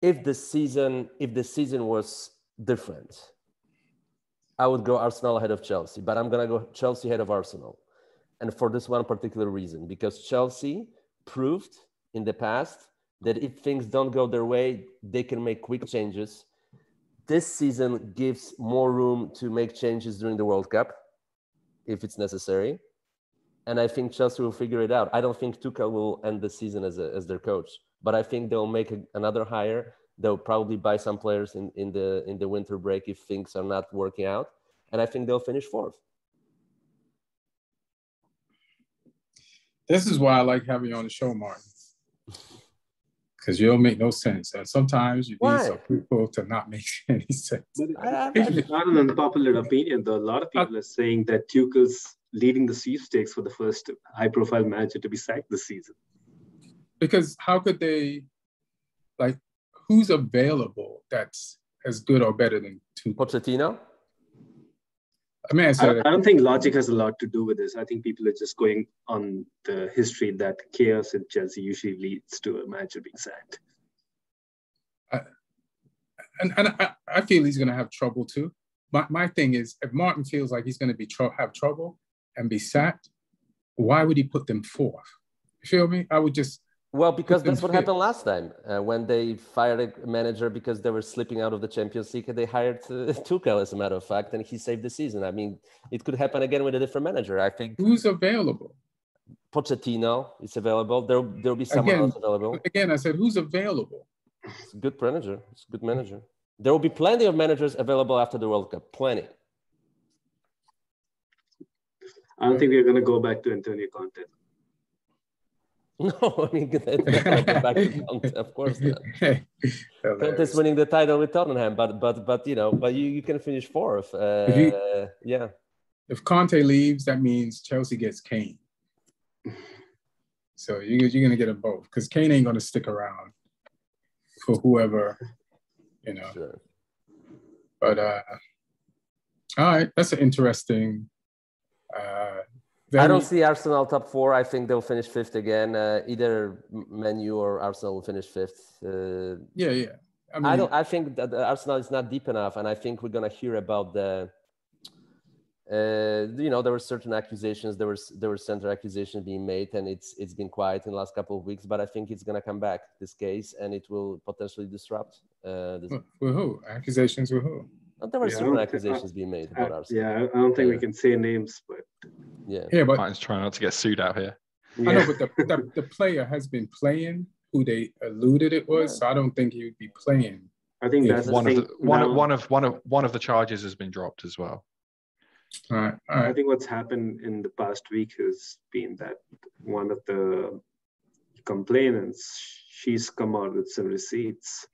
the season was different, I would go Arsenal ahead of Chelsea, but I'm going to go Chelsea ahead of Arsenal. And for this one particular reason, because Chelsea proved in the past that if things don't go their way, they can make quick changes. This season gives more room to make changes during the World Cup, if it's necessary. And I think Chelsea will figure it out. I don't think Tuchel will end the season as their coach, but I think they'll make another hire. They'll probably buy some players in the winter break if things are not working out. And I think they'll finish fourth. This is why I like having you on the show, Martin. Because you don't make no sense. And sometimes you need some people to not make any sense. It's not an unpopular opinion, though. A lot of people are saying that Tuchel's leading the sweepstakes for the first high-profile manager to be sacked this season. Because how could they, like, who's available that's as good or better than Tuchel? Pochettino? I mean, I don't think logic has a lot to do with this. I think people are just going on the history that chaos in Chelsea usually leads to a manager being sacked. I feel he's going to have trouble too. My thing is, if Martin feels like he's going to have trouble and be sacked, why would he put them fourth? You feel me? I would just... Well, because that's what happened last time when they fired a manager because they were slipping out of the Champions League, and they hired Tuchel, as a matter of fact, and he saved the season. I mean, it could happen again with a different manager, I think. Who's available? Pochettino is available. There'll be someone else available. Again, I said, who's available? It's a good manager. It's a good manager. There will be plenty of managers available after the World Cup. Plenty. I don't think we're going to go back to Antonio Conte. No, I mean, go back to Conte, of course not. Conte's winning the title with Tottenham, but you can finish fourth. Yeah. If Conte leaves, that means Chelsea gets Kane. So you're going to get them both because Kane ain't going to stick around for whoever, Sure. But all right, that's an interesting. I don't see Arsenal top four. I think they'll finish fifth again. Either Man U or Arsenal will finish fifth. Yeah. I think that Arsenal is not deep enough, and I think we're gonna hear about the. There were certain accusations. There were center accusations being made, and it's been quiet in the last couple of weeks. But I think it's gonna come back, this case, and it will potentially disrupt. With who? Accusations with who? There were certain accusations being made about Arsenal. Yeah, I don't think we can say names, but but Martin's trying not to get sued out here. I know, but the player has been playing who they alluded it was, so I don't think he would be playing. I think that's one of the charges has been dropped as well. All right. I think what's happened in the past week has been that one of the complainants, she's come out with some receipts,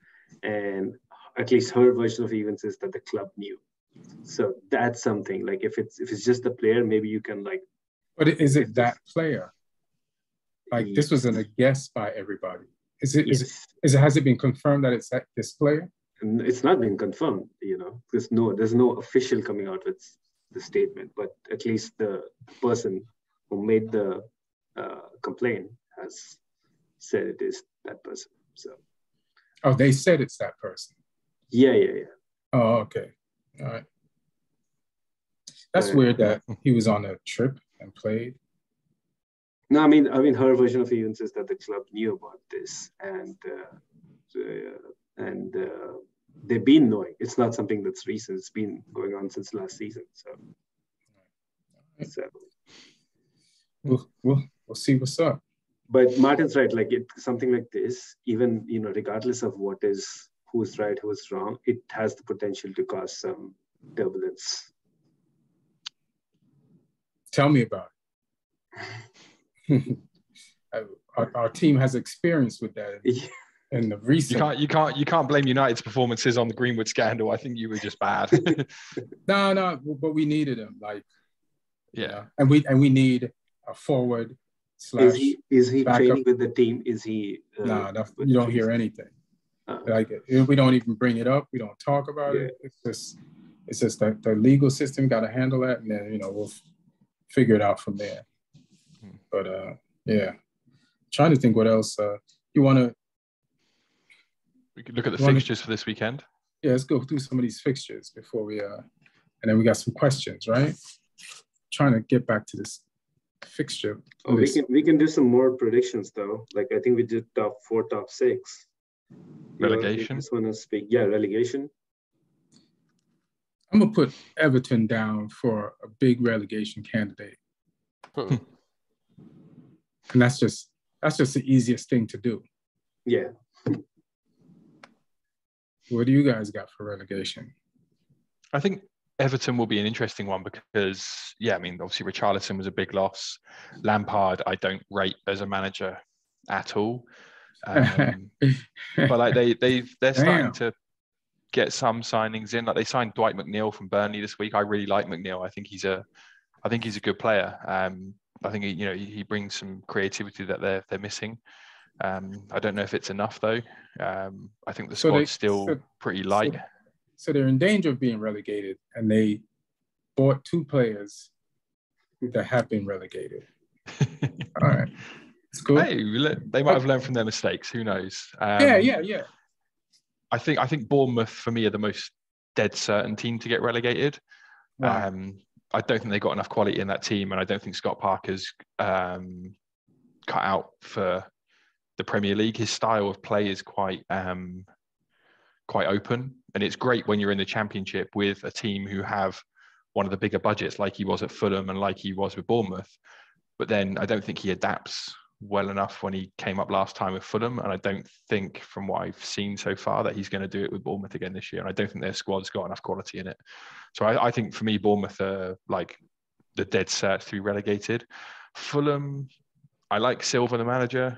and at least her version of events is that the club knew. So that's something. Like if it's just the player, maybe you can like. But is it that player? Like this wasn't a guess by everybody. Has it been confirmed that it's this player? And it's not been confirmed. There's no official coming out with the statement, but at least the person who made the complaint has said it is that person. So. Oh, they said it's that person. Yeah. Oh, okay. All right. That's weird that he was on a trip and played. No, I mean, her version of events is that the club knew about this, and they've been knowing. It's not something that's recent. It's been going on since last season. So we'll see what's up. But Martin's right. Like something like this, even regardless of who's right, who's wrong, it has the potential to cause some turbulence. Tell me about it. Our team has experience with that in the recent. You can't blame United's performances on the Greenwood scandal. I think you were just bad. No, but we needed him. Yeah, and we need a forward. Is he backup. training with the team? Is he? No, you don't hear anything. We don't even bring it up. We don't talk about it. It's just that the legal system got to handle that, and then we'll figure it out from there. But trying to think what else you want to. We could look at the fixtures for this weekend. Yeah, let's go through some of these fixtures before we and then we got some questions, right? Trying to get back to this fixture. We can do some more predictions though. Like I think we did top 4, top 6. Relegation. This one to speak. Yeah, relegation. I'm gonna put Everton down for a big relegation candidate, and that's just the easiest thing to do. Yeah. What do you guys got for relegation? I think Everton will be an interesting one because, obviously Richarlison was a big loss. Lampard, I don't rate as a manager at all. But they're starting to get some signings in. Like they signed Dwight McNeil from Burnley this week. I really like McNeil. I think he's a good player. I think he brings some creativity that they're missing. I don't know if it's enough though. I think the squad's still pretty light. So they're in danger of being relegated, and they two players that have been relegated. All right. It's cool. Hey, they might have learned from their mistakes. Who knows? Yeah. I think Bournemouth, for me, are the most dead certain team to get relegated. Wow. I don't think they got enough quality in that team, and I don't think Scott Parker's cut out for the Premier League. His style of play is quite open, and it's great when you're in the Championship with a team who have one of the bigger budgets, like he was at Fulham and like he was with Bournemouth. But then I don't think he adapts well enough when he came up last time with Fulham, and I don't think, from what I've seen so far, that he's going to do it with Bournemouth again this year. And I don't think their squad's got enough quality in it. So I think for me, Bournemouth are like the dead cert to be relegated. Fulham, I like Silva, the manager,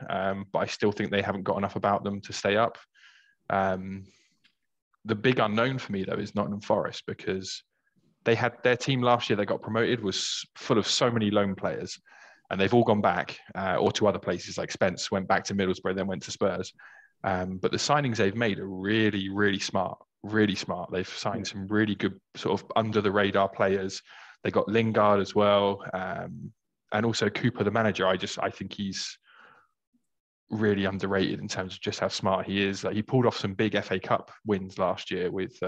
but I still think they haven't got enough about them to stay up. The big unknown for me, though, is Nottingham Forest, because they had their team last year that got promoted was full of so many loan players, and they've all gone back or to other places. Like Spence went back to Middlesbrough, then went to Spurs. But the signings they've made are really, really smart. Really smart. They've signed some really good sort of under the radar players. They got Lingard as well, and also Cooper, the manager. I think he's really underrated in terms of just how smart he is. Like, he pulled off some big FA Cup wins last year with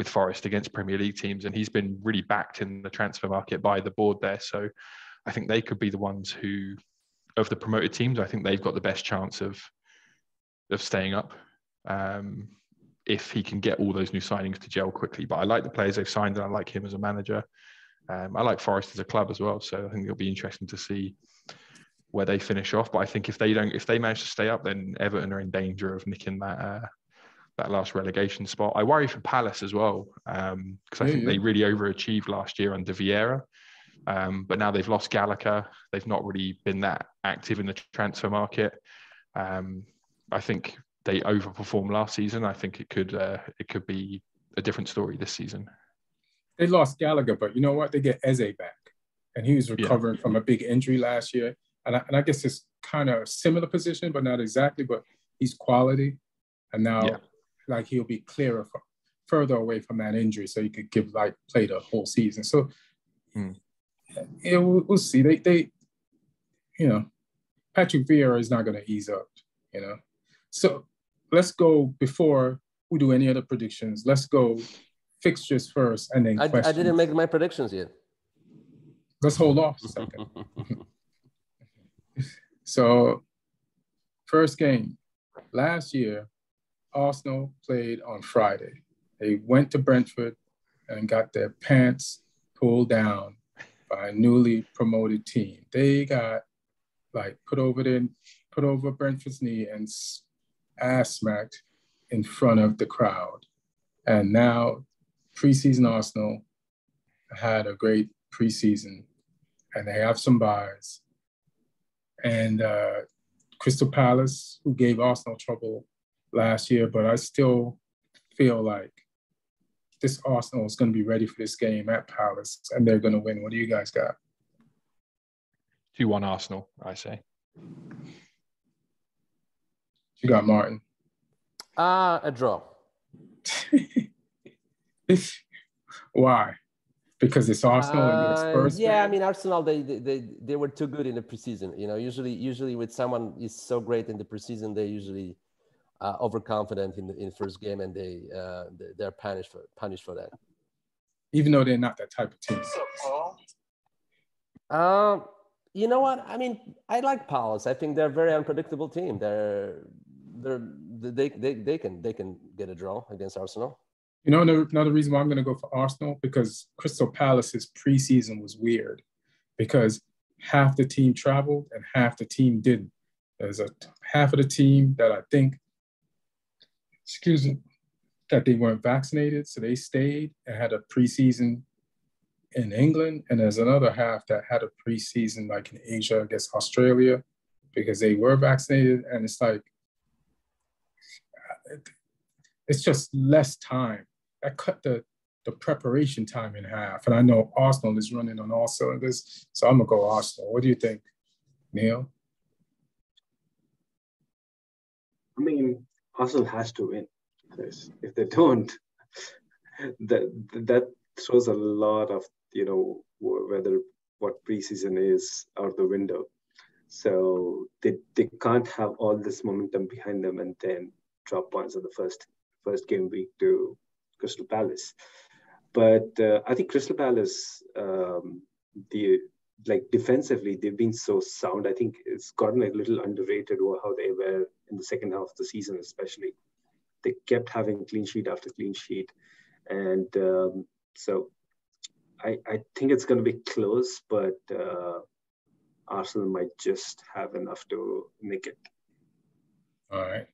Forest against Premier League teams, and he's been really backed in the transfer market by the board there. So I think they could be the ones who, of the promoted teams, I think they've got the best chance of staying up if he can get all those new signings to gel quickly. But I like the players they've signed, and I like him as a manager. I like Forest as a club as well, so I think it'll be interesting to see where they finish off. But I think if they manage to stay up, then Everton are in danger of nicking that last relegation spot. I worry for Palace as well, because I think they really overachieved last year under Vieira. But now they've lost Gallagher. They've not really been that active in the transfer market. I think they overperformed last season. I think it could be a different story this season. They lost Gallagher, but you know what? They get Eze back, and he was recovering from a big injury last year. And I guess it's kind of a similar position, but not exactly. But he's quality, and now like he'll be further away from that injury, so he could play the whole season. So we'll see. They Patrick Vieira is not going to ease up, So let's go, before we do any other predictions, let's go fixtures first and then questions. I didn't make my predictions yet. Let's hold off a second. So, first game. Last year, Arsenal played on Friday. They went to Brentford and got their pants pulled down by a newly promoted team. They got put over Brentford's knee and ass smacked in front of the crowd. And now preseason Arsenal had a great preseason, and they have some buys. And Crystal Palace, who gave Arsenal trouble last year, but I still feel like this Arsenal is going to be ready for this game at Palace, and they're going to win. What do you guys got? 2-1 Arsenal, I say. You got Martin? A draw. Why? Because it's Arsenal and it's Spurs. Yeah, I mean, Arsenal, they were too good in the preseason. Usually with someone is so great in the preseason, they usually overconfident in the first game, and they're punished for that. Even though they're not that type of team. You know what? I mean, I like Palace. I think they're a very unpredictable team. They can get a draw against Arsenal. Another reason why I'm going to go for Arsenal, because Crystal Palace's preseason was weird, because half the team traveled and half the team didn't. There's a half of the team that I think, that they weren't vaccinated, so they stayed and had a preseason in England, and there's another half that had a preseason in Asia, I guess Australia, because they were vaccinated, and it's just less time. That cut the preparation time in half. And I know Arsenal is running on all cylinders, so I'm going to go Arsenal. What do you think, Neil? I mean, Arsenal has to win. Because if they don't, that throws a lot of whether what preseason is out the window. So they can't have all this momentum behind them and then drop points on the first game week to Crystal Palace. But I think Crystal Palace, defensively, they've been so sound. I think it's gotten a little underrated how they were in the second half of the season, especially. They kept having clean sheet after clean sheet. And so I think it's going to be close, but Arsenal might just have enough to make it. All right.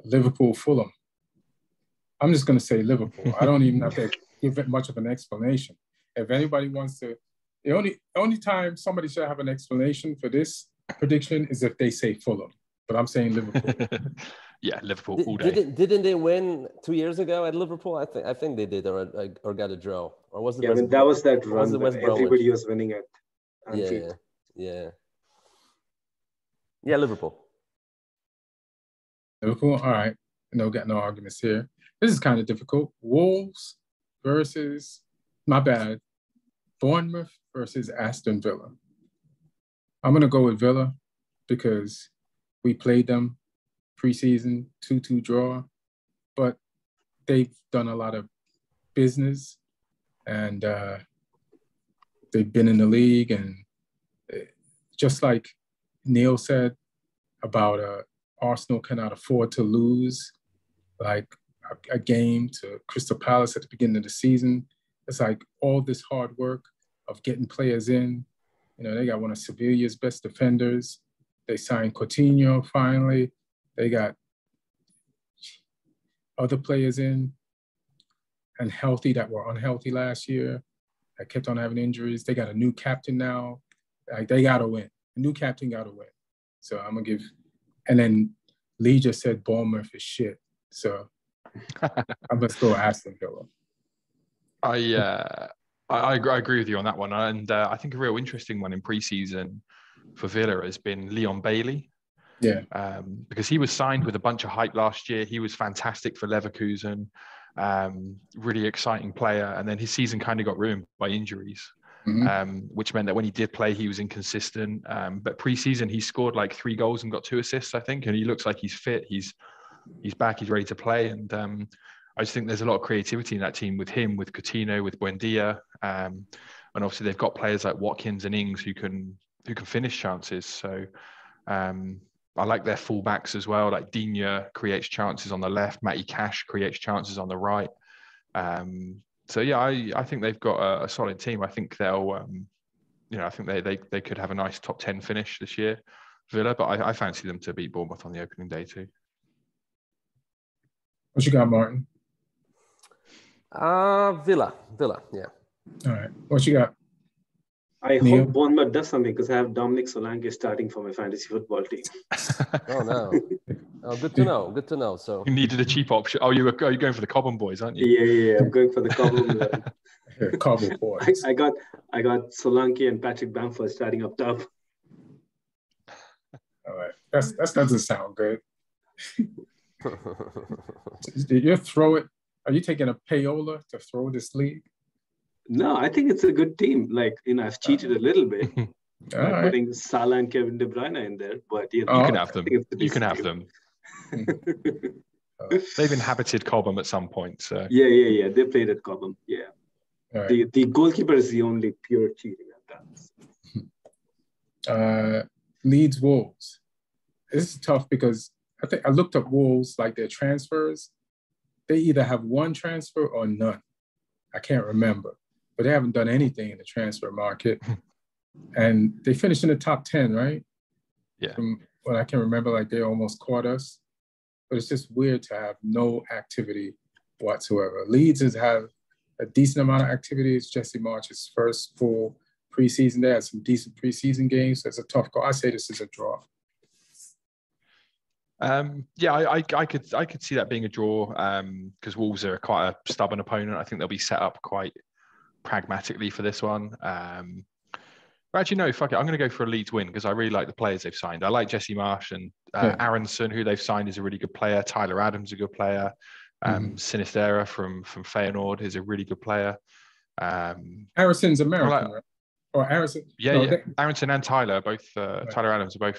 Liverpool, Fulham. I'm just going to say Liverpool. I don't even have to give it much of an explanation. If anybody wants to, the only time somebody should have an explanation for this prediction is if they say Fulham. But I'm saying Liverpool. Yeah, Liverpool all day. Didn't they win 2 years ago at Liverpool? I think they did, or got a draw, or was it? Yeah, that was that run. Everybody was winning at Anfield. Yeah. Liverpool. Liverpool. All right. Got no arguments here. This is kind of difficult. Wolves versus, my bad, Bournemouth versus Aston Villa. I'm going to go with Villa because we played them preseason, 2-2 draw, but they've done a lot of business and they've been in the league. And just like Neil said about Arsenal cannot afford to lose like a game to Crystal Palace at the beginning of the season. It's like all this hard work of getting players in. They got one of Sevilla's best defenders. They signed Coutinho finally. They got other players in and healthy that were unhealthy last year. That kept on having injuries. They got a new captain now. Like they got to win. A new captain got to win. So I'm going to give, and then Lee just said Bournemouth is shit. So I'm going to go Aston Villa. I agree with you on that one. And I think a real interesting one in preseason for Villa has been Leon Bailey. Yeah. Because he was signed with a bunch of hype last year. He was fantastic for Leverkusen. Really exciting player. And then his season kind of got ruined by injuries. Which meant that when he did play, he was inconsistent. But preseason, he scored like 3 goals and got 2 assists, I think. And he looks like he's fit. He's back. He's ready to play. And I just think there's a lot of creativity in that team with him, with Coutinho, with Buendia. And obviously they've got players like Watkins and Ings who can finish chances. So I like their fullbacks as well. Like Digne creates chances on the left. Matty Cash creates chances on the right. So yeah, I think they've got a solid team. I think they'll, I think they could have a nice top 10 finish this year, Villa. But I fancy them to beat Bournemouth on the opening day too. What you got, Martin? Villa, yeah. All right. What you got? I hope Bournemouth does something because I have Dominic Solanke starting for my fantasy football team. Oh no! Oh, good to know. Good to know. So you needed a cheap option. Oh, you're going for the Cobham boys, aren't you? Yeah. I'm going for the Cobham. Cobham boys. I got Solanke and Patrick Bamford starting up top. All right. That doesn't sound good. Did you throw it? Are you taking a payola to throw this league? No, I think it's a good team. Like, I've cheated a little bit by putting Salah and Kevin De Bruyne in there. But you can have them. You can have them. They've inhabited Cobham at some point. So yeah. They played at Cobham. Yeah. Right. The goalkeeper is the only pure cheating at that. Leeds Wolves. This is tough because I think I looked up Wolves, like their transfers. They either have one transfer or none. I can't remember. But they haven't done anything in the transfer market. And they finished in the top 10, right? Yeah. From what I can remember, like they almost caught us. But it's just weird to have no activity whatsoever. Leeds has had a decent amount of activity. It's Jesse March's first full preseason. They had some decent preseason games. So it's a tough call. I say this is a draw. I could see that being a draw because Wolves are quite a stubborn opponent. I think they'll be set up quite pragmatically for this one. But actually, no, fuck it. I'm going to go for a Leeds win because I really like the players they've signed. I like Jesse Marsh and Aronson, who they've signed, is a really good player. Tyler Adams, a good player. Sinistera from Feyenoord is a really good player. Harrison's American, right? Or Harrison? Yeah, no, yeah. Aronson and Tyler, both right. Tyler Adams are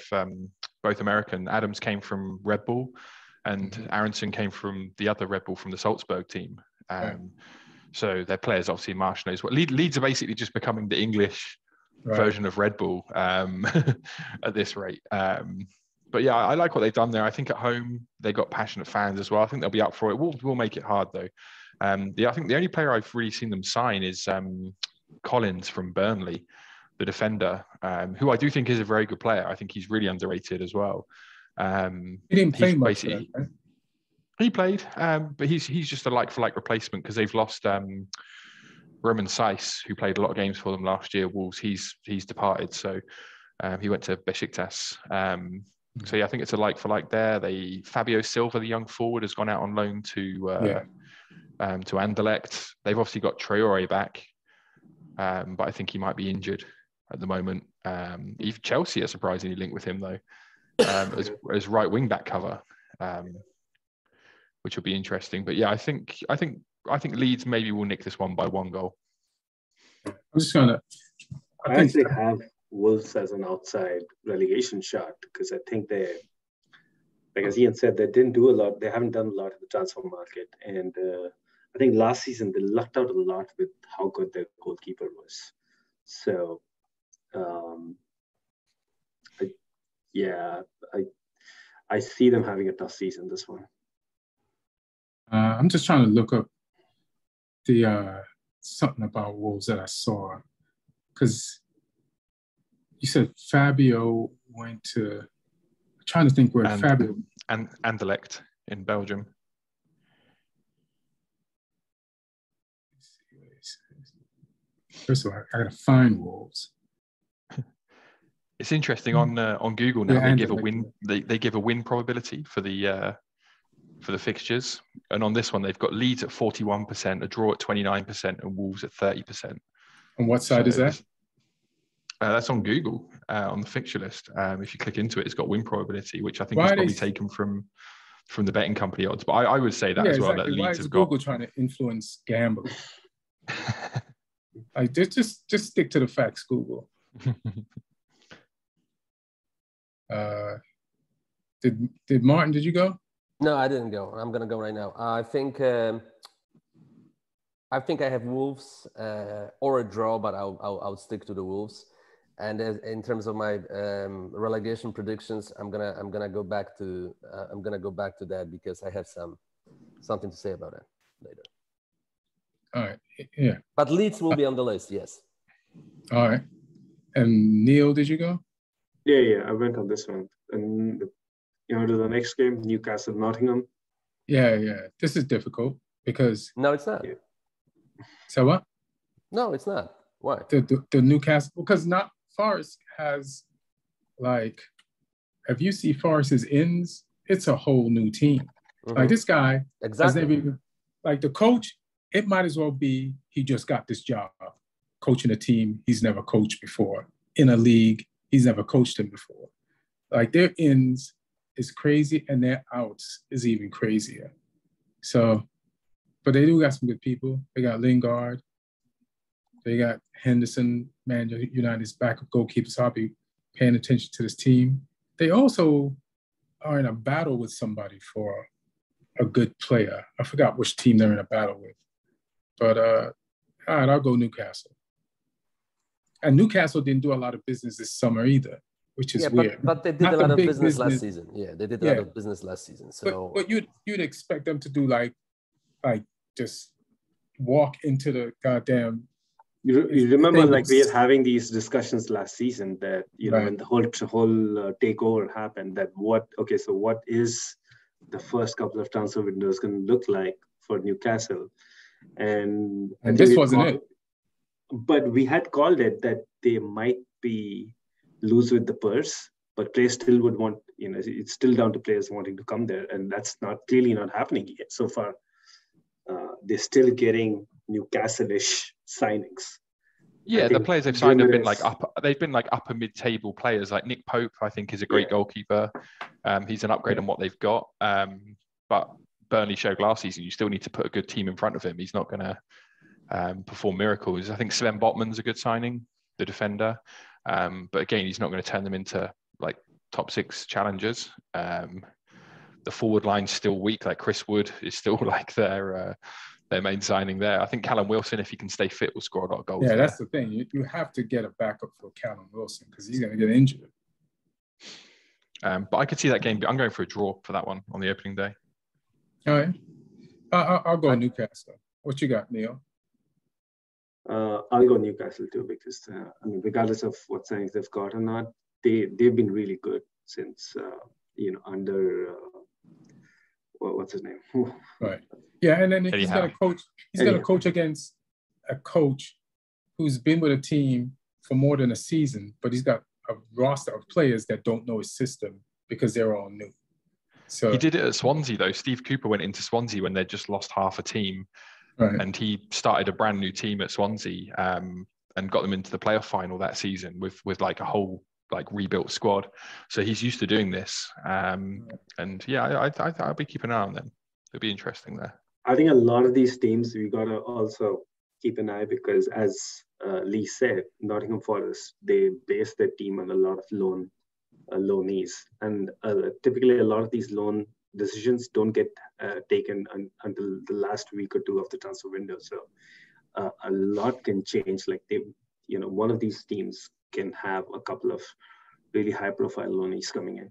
both American. Adams came from Red Bull, and Aronson came from the other Red Bull from the Salzburg team. Right. So their players, obviously, Marsh knows what. Leeds are basically just becoming the English version of Red Bull at this rate. But yeah, I like what they've done there. I think at home they got passionate fans as well. I think they'll be up for it. We'll make it hard though. I think the only player I've really seen them sign is Collins from Burnley, the defender, who I do think is a very good player. I think he's really underrated as well. He didn't play much for that, right? He played, but he's just a like-for-like replacement because they've lost Roman Saiss, who played a lot of games for them last year. Wolves, he's departed, so he went to Besiktas. So yeah, I think it's a like-for-like there. Fabio Silva, the young forward, has gone out on loan to Anderlecht. They've obviously got Traore back, but I think he might be injured at the moment. Even Chelsea are surprisingly linked with him though, as right wing back cover, which will be interesting. But yeah, I think Leeds maybe will nick this one by 1 goal. I'm just gonna. I actually have Wolves as an outside relegation shot because I think they, like as Ian said, they didn't do a lot. They haven't done a lot in the transfer market, and I think last season they lucked out a lot with how good their goalkeeper was. So, I see them having a tough season this one. I'm just trying to look up the something about Wolves that I saw, because you said Fabio went to. I'm trying to think where Fabio and Anderlecht in Belgium. First of all, I gotta find Wolves. It's interesting on Google now. They give a win. They give a win probability for the fixtures, and on this one they've got Leeds at 41%, a draw at 29%, and Wolves at 30%. On what side is that? That's on Google on the fixture list. If you click into it, it's got win probability, which I think is probably taken from the betting company odds. But I would say that as well. Exactly. That Leeds have Google trying to influence gambling? Like just stick to the facts, Google. Did Martin? Did you go? No, I didn't go. I'm gonna go right now. I think I have Wolves or a draw, but I'll stick to the Wolves. And in terms of my relegation predictions, I'm gonna go back to that because I have something to say about it later. All right. Yeah. But Leeds will be on the list. Yes. All right. And Neil, did you go? Yeah. I went on this one. And to the next game, Newcastle, Nottingham. Yeah. This is difficult because no, it's not. Yeah. So what? No, it's not. Why? The Newcastle, because not Forest has if you see Forest's ends, it's a whole new team. Mm-hmm. Like this guy, exactly. Like the coach, it might as well be he just got this job coaching a team he's never coached before in a league he's never coached him before. Like their ins is crazy and their outs is even crazier. So, but they do got some good people. They got Lingard. They got Henderson, Manchester United's backup goalkeeper. So I'll be paying attention to this team. They also are in a battle with somebody for a good player. I forgot which team they're in a battle with. But all right, I'll go Newcastle. And Newcastle didn't do a lot of business this summer either, which is weird. But they did a lot of business last season. Yeah, they did a lot of business last season. So, but you'd expect them to do like just walk into the goddamn. You remember we are having these discussions last season that when the whole takeover happened. That what is the first couple of transfer windows going to look like for Newcastle? And this wasn't it. But we had called it that they might be loose with the purse, but players still would want, it's still down to players wanting to come there. And that's clearly not happening yet so far. They're still getting Newcastle-ish signings. Yeah, the players they've signed have been upper mid-table players. Like Nick Pope, I think, is a great goalkeeper. He's an upgrade on what they've got. But Burnley showed last season, you still need to put a good team in front of him. He's not going to perform miracles. I think Sven Botman's a good signing, the defender. But again, he's not going to turn them into like top 6 challengers. The forward line's still weak. Like Chris Wood is still like their main signing there. I think Callum Wilson, if he can stay fit, will score a lot of goals. Yeah, that's the thing. You have to get a backup for Callum Wilson because he's going to get injured. But I could see that game. I'm going for a draw for that one on the opening day. All right. I'll go Newcastle. What you got, Neil? I'll go Newcastle too because, I mean, regardless of what signings they've got or not, they've been really good since, under, what's his name? Right. Yeah, and then he's going to coach. He's going to coach against a coach who's been with a team for more than a season, but he's got a roster of players that don't know his system because they're all new. So he did it at Swansea though. Steve Cooper went into Swansea when they'd just lost half a team, right. And he started a brand new team at Swansea and got them into the playoff final that season with like a whole like rebuilt squad. So he's used to doing this. And yeah, I'll be keeping an eye on them. It'll be interesting there. I think a lot of these teams we gotta also keep an eye because, as Lee said, Nottingham Forest, they base their team on a lot of loanees, and typically a lot of these loan decisions don't get taken until the last week or two of the transfer window. So a lot can change. Like one of these teams can have a couple of really high-profile loanees coming in.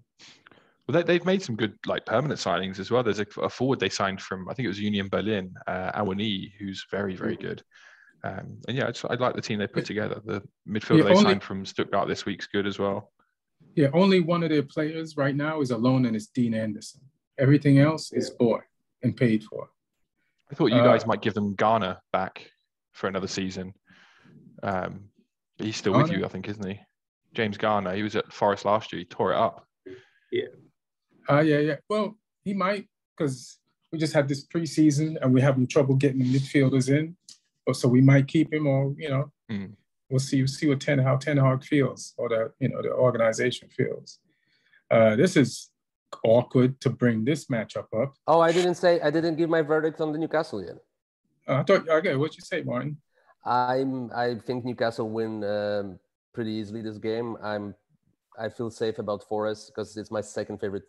Well, they've made some good like permanent signings as well. There's a forward they signed from, I think it was Union Berlin, Awani, who's very, very good. And yeah, I like the team they put together. The midfielder they signed from Stuttgart this week's good as well. Yeah, only one of their players right now is alone, and it's Dean Anderson. Everything else is bought and paid for. I thought you guys might give them Garner back for another season. But he's still with you, I think, isn't he? James Garner, he was at Forest last year. He tore it up. Yeah. Yeah. Well, he might, because we just had this preseason and we're having trouble getting the midfielders in. So we might keep him, or we'll see how Ten Hag feels, or the organization feels. This is awkward to bring this matchup up. Oh, I didn't give my verdict on the Newcastle yet. Okay, what'd you say, Martin? I think Newcastle win pretty easily this game. I feel safe about Forest because it's my second favorite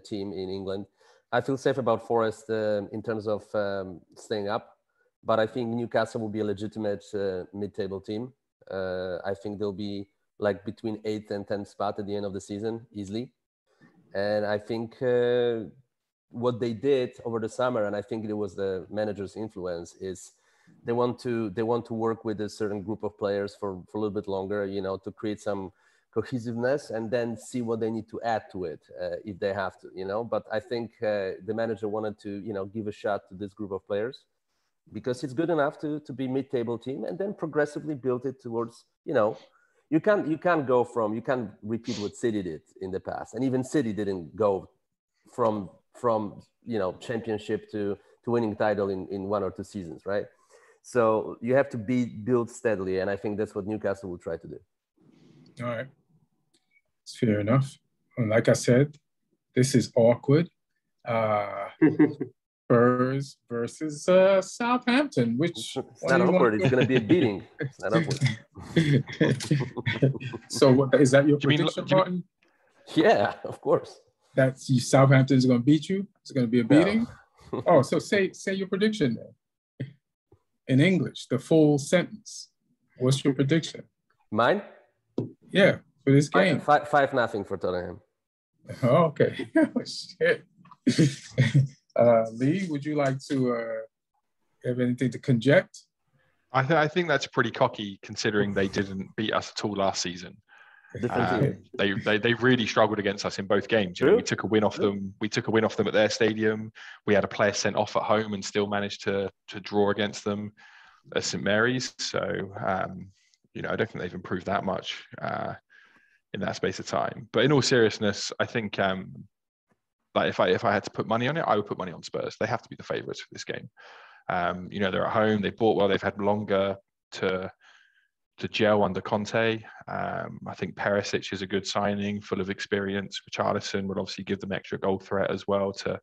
team in England. I feel safe about Forest in terms of staying up, but I think Newcastle will be a legitimate mid-table team. I think they'll be like between 8th and 10th spot at the end of the season easily. And I think what they did over the summer, and I think it was the manager's influence, is they want to work with a certain group of players for a little bit longer, to create some cohesiveness and then see what they need to add to it if they have to, But I think the manager wanted to, give a shot to this group of players because it's good enough to be mid-table team and then progressively build it towards, you can't repeat what City did in the past. And even City didn't go from championship to winning title in 1 or 2 seasons, right? So you have to build steadily. And I think that's what Newcastle will try to do. All right. It's fair enough. And like I said, this is awkward. Spurs versus Southampton, which it's not awkward. It's going to be a beating. It's not awkward. So is that your prediction, Martin? Yeah, of course. That's Southampton is going to beat you? It's going to be a beating? No. Oh, so say your prediction then. In English, the full sentence. What's your prediction? Mine? Yeah, for this game. 5-0 for Tottenham. Oh, okay. Oh, shit. Lee, would you like to have anything to conject? I think that's pretty cocky considering they didn't beat us at all last season. They really struggled against us in both games. We took a win off them. We took a win off them at their stadium. We had a player sent off at home and still managed to draw against them at St Mary's. So I don't think they've improved that much in that space of time. But in all seriousness, I think if I had to put money on it, I would put money on Spurs. They have to be the favourites for this game. They're at home. They bought well. They've had longer to gel under Conte. I think Perisic is a good signing, full of experience. Richarlison would obviously give them extra goal threat as well to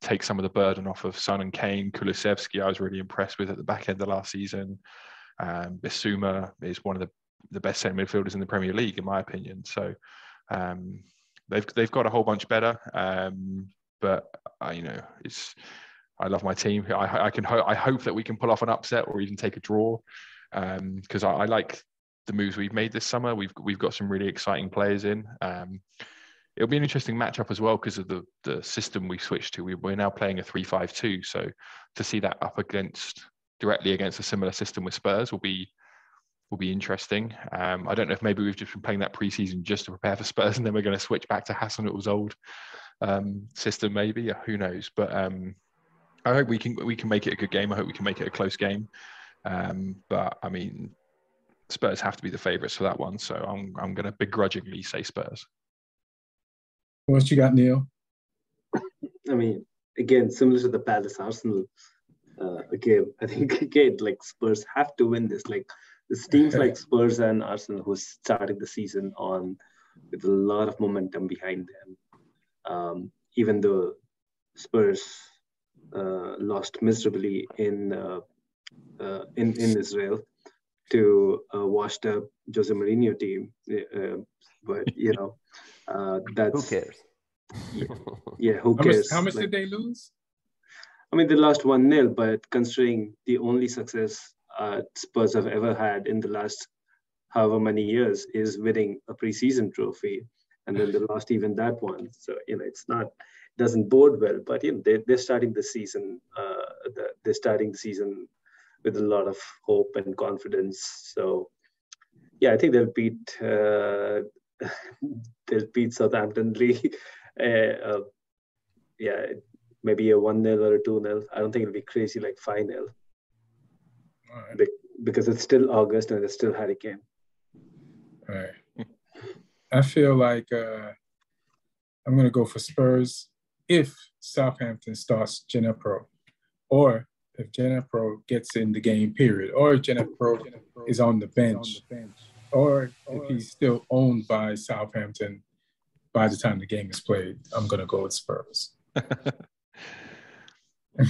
take some of the burden off of Son and Kane. Kulusevski, I was really impressed with at the back end of last season. Bissouma is one of the best centre midfielders in the Premier League, in my opinion. So they've got a whole bunch better. But I love my team. I hope that we can pull off an upset or even take a draw, because I like the moves we've made this summer. We've got some really exciting players in. It'll be an interesting matchup as well because of the system we switched to. We're now playing a 3-5-2, so to see that up directly against a similar system with Spurs will be interesting. I don't know if maybe we've just been playing that preseason just to prepare for Spurs, and then we're going to switch back to Hasenhutl's old system, maybe. Who knows? But I hope we can make it a good game. I hope we can make it a close game. But I mean, Spurs have to be the favourites for that one, so I'm going to begrudgingly say Spurs. What you got, Neil? I mean, again, similar to the Palace Arsenal game, I think again, like Spurs have to win this. Like it's teams like Spurs and Arsenal who started the season on with a lot of momentum behind them. Even though Spurs lost miserably in Israel to a washed up Jose Mourinho team, but that's who cares? Yeah, who cares? How much did they lose? I mean, they lost 1-0, but considering the only success Spurs have ever had in the last however many years is winning a preseason trophy, and then they lost even that one. So doesn't bode well. But they're starting the season. They're starting the season with a lot of hope and confidence. So yeah, I think they'll beat Southampton League. Maybe a 1-0 or a 2-0. I don't think it'll be crazy like 5-0. Right. Because it's still August and it's still hurricane. All right. I feel like I'm going to go for Spurs if Southampton starts Djenapro, or if Djenapro gets in the game, period, or if Djenapro is on the bench, or if he's still owned by Southampton by the time the game is played. I'm going to go with Spurs.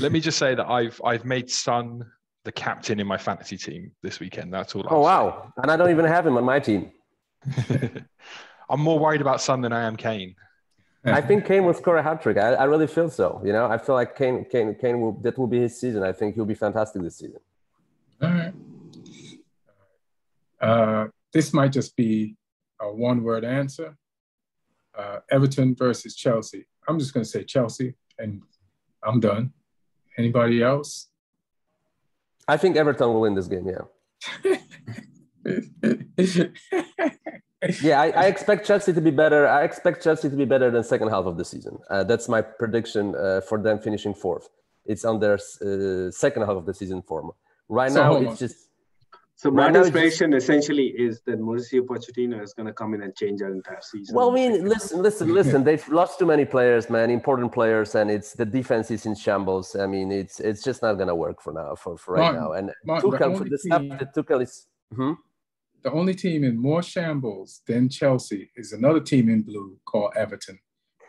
Let me just say that I've made Son the captain in my fantasy team this weekend. That's all. Oh, wow. And I don't even have him on my team. I'm more worried about Son than I am Kane. I think Kane will score a hat-trick. I really feel so. I feel like Kane that will be his season. I think he'll be fantastic this season. All right. This might just be a one-word answer. Everton versus Chelsea. I'm just going to say Chelsea, and I'm done. Anybody else? I think Everton will win this game, yeah. Yeah, I expect Chelsea to be better. I expect Chelsea to be better than second half of the season. That's my prediction for them finishing fourth. It's on their second half of the season form. Right now, it's just... So my inspiration essentially is that Mauricio Pochettino is going to come in and change our entire season. Well, I mean, listen. They've lost too many players, man, important players, and the defense is in shambles. I mean, it's just not going to work for right now. And Tuchel is... The only team in more shambles than Chelsea is another team in blue called Everton.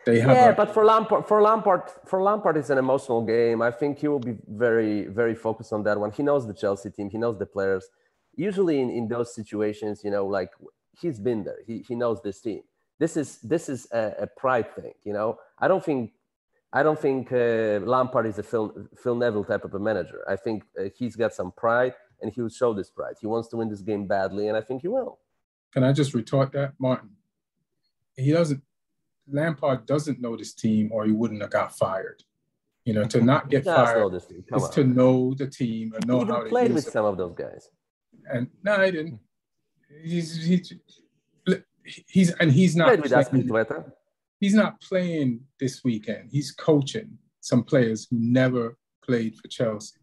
But for Lampard, it's an emotional game. I think he will be very, very focused on that one. He knows the Chelsea team. He knows the players. Usually in those situations, like he's been there. He knows this team. This is a pride thing. I don't think Lampard is a Phil Neville type of a manager. I think he's got some pride, and he'll show this pride. He wants to win this game badly, and I think he will. Can I just retort that, Martin? Lampard doesn't know this team, or he wouldn't have got fired. To not get fired is to know the team and know how to played with some of those guys. And no, I didn't. He's not. He's not playing this weekend. He's coaching some players who never played for Chelsea.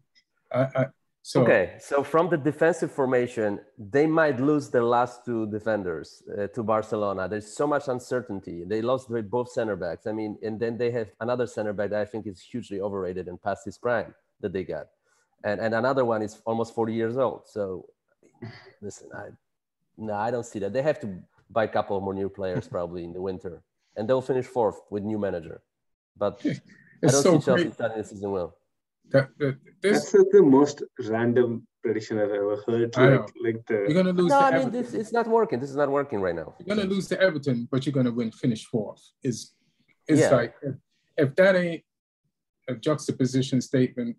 So from the defensive formation, they might lose their last two defenders to Barcelona. There's so much uncertainty. They lost both center backs. I mean, and then they have another center back that I think is hugely overrated and past his prime that they got. And another one is almost 40 years old. So listen, I don't see that. They have to buy a couple more new players probably in the winter, and they'll finish fourth with new manager. But I don't see Chelsea starting the season well. That's the most random prediction I've ever heard. You're gonna lose. No, I mean it's not working. This is not working right now. You're gonna lose to Everton, but you're gonna finish fourth. It's like if that ain't a juxtaposition statement.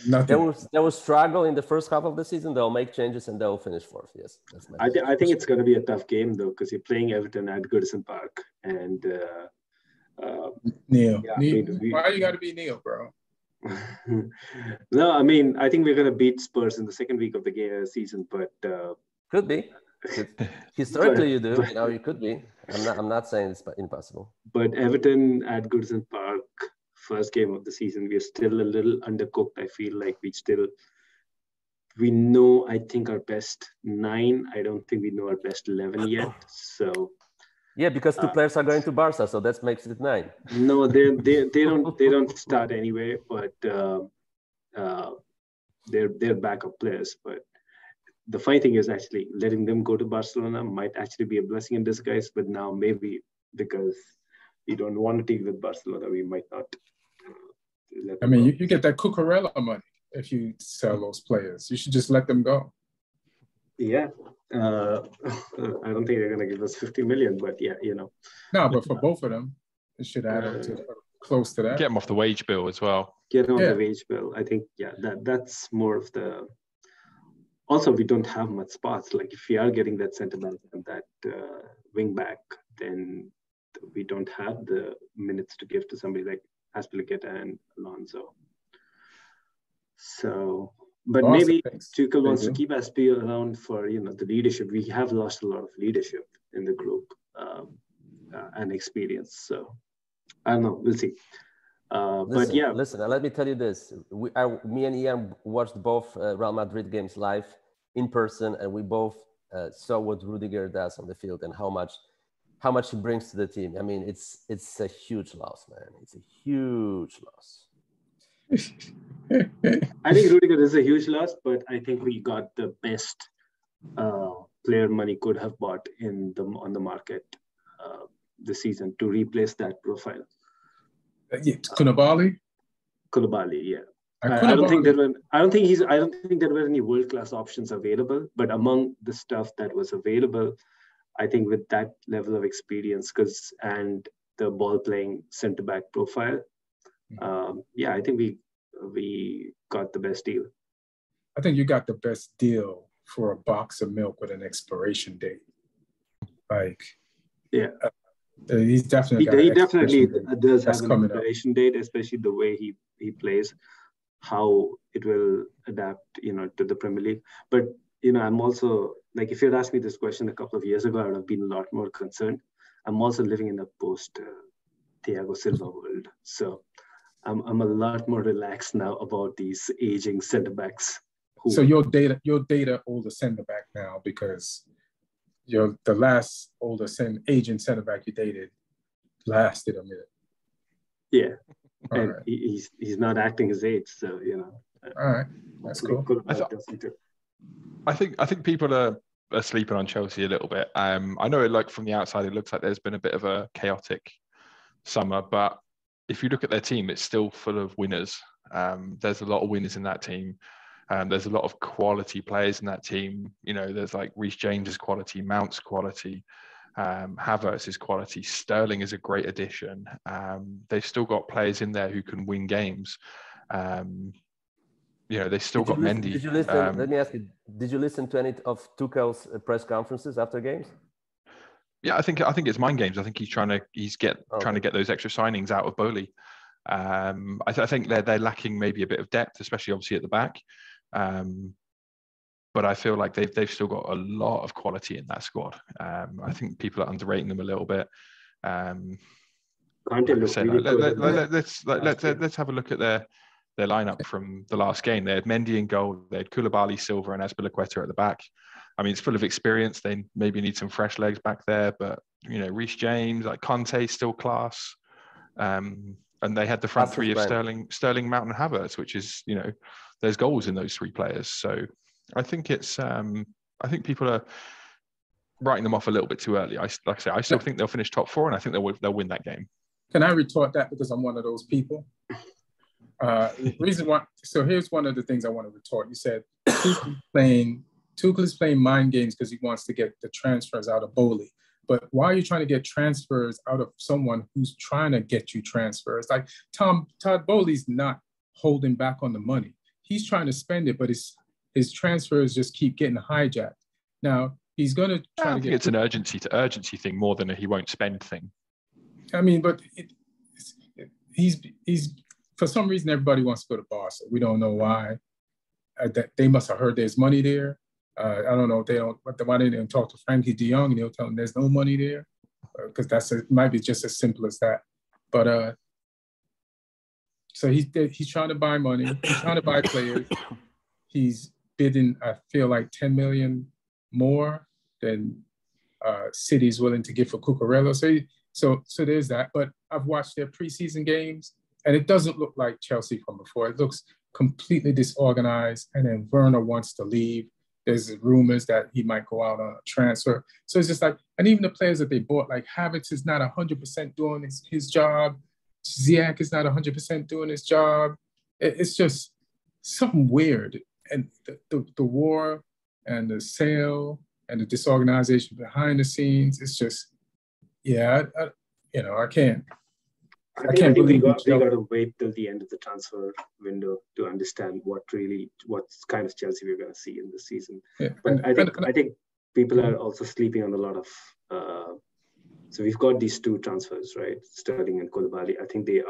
Nothing. They will struggle in the first half of the season. They'll make changes and they'll finish fourth. Yes, that's my I think it's going to be a tough game though, because you're playing Everton at Goodison Park and Neil. Why you got to be Neil, bro? No, I mean I think we're going to beat Spurs in the second week of the season, but could be. Historically, you do. You could be. I'm not saying it's impossible. But Everton at Goodison Park. First game of the season, we are still a little undercooked. I feel like we know, I think, our best 9. I don't think we know our best 11 yet. So yeah, because 2 players are going to Barca, so that makes it 9. No, they don't start anyway, but they're backup players. But the funny thing is actually letting them go to Barcelona might actually be a blessing in disguise. But now maybe because we don't want to deal with Barcelona, we might not. I mean, you get that Cucurella money if you sell those players. You should just let them go. Yeah. I don't think they're going to give us 50 million, but yeah, No, but for both of them, it should add up to close to that. Get them off the wage bill as well. Get them off the wage bill. I think, that's more of the... Also, we don't have much spots. Like, if we are getting that centre back and that wing back, then we don't have the minutes to give to somebody like Azpilicueta and Alonso. So, but maybe Tuchel wants to keep Aspi around for the leadership. We have lost a lot of leadership in the group and experience. So I don't know. We'll see. But yeah, listen. Let me tell you this: me and Ian watched both Real Madrid games live in person, and we both saw what Rudiger does on the field and how much he brings to the team. I mean, it's a huge loss, man. It's a huge loss. I think Rudiger is a huge loss, but I think we got the best player money could have bought on the market this season to replace that profile. Koulibaly, yeah. I don't think there were any world-class options available, but among the stuff that was available, I think with that level of experience and the ball-playing centre-back profile, I think we got the best deal. I think you got the best deal for a box of milk with an expiration date. He's definitely does have an expiration date, especially the way he plays, how it will adapt, to the Premier League. But I'm also like, if you'd asked me this question a couple of years ago, I would have been a lot more concerned. I'm also living in a post Thiago Silva world, so I'm a lot more relaxed now about these aging centre backs. So your data older centre back now, because the last older aging centre back you dated lasted a minute. Yeah, and he's not acting his age, so All right, that's cool. I think people are sleeping on Chelsea a little bit. I know from the outside it looks like there's been a bit of a chaotic summer, but if you look at their team, it's still full of winners. There's a lot of winners in that team. There's a lot of quality players in that team. There's like Reece James's quality, Mount's quality, Havertz's quality. Sterling is a great addition. They've still got players in there who can win games. They've still got Mendy. Did you listen? Let me ask you: did you listen to any of Tuchel's press conferences after games? Yeah, I think it's mind games. I think he's trying to get those extra signings out of Bowley. I think they're lacking maybe a bit of depth, especially obviously at the back. But I feel like they've still got a lot of quality in that squad. I think people are underrating them a little bit. Let's have a look at their lineup from the last game. They had Mendy in goal. They had Koulibaly, Silva, and Azpilicueta at the back. I mean, it's full of experience. They maybe need some fresh legs back there, but Reece James, like Conte, still class. And they had the front three of Sterling, Mount, and Havertz, which is there's goals in those 3 players. So I think I think people are writing them off a little bit too early. I still think they'll finish top 4, and I think they'll win that game. Can I retort that because I'm one of those people? Reason why. So here's one of the things I want to retort. You said Tuchel's playing mind games because he wants to get the transfers out of Bowley. But why are you trying to get transfers out of someone who's trying to get you transfers? Like Todd Bowley's not holding back on the money. He's trying to spend it, but his transfers just keep getting hijacked. Now he's going to try to get. It's an urgency to urgency thing more than a he won't spend thing. I mean, but he's for some reason everybody wants to go to Barca. We don't know why. They must have heard there's money there. I don't know if they don't. Why they didn't talk to Frankie De Jong and they'll tell him there's no money there, because might be just as simple as that. But so he's trying to buy money. He's trying to buy players. He's bidding, I feel like, 10 million more than City's willing to give for Cucurella. So there's that. But I've watched their preseason games, and it doesn't look like Chelsea from before. It looks completely disorganized. And then Werner wants to leave. There's rumors that he might go out on a transfer. So it's just like, and even the players that they bought, like Havertz is not 100% doing his job. Ziyech is not 100% doing his job. It's just something weird. And the war and the sale and the disorganization behind the scenes, it's just, yeah, I can't. I think we got to wait till the end of the transfer window to understand what kind of Chelsea we're going to see in this season. Yeah. But I think people are also sleeping on a lot of. So we've got these two transfers, right? Sterling and Koulibaly. I think they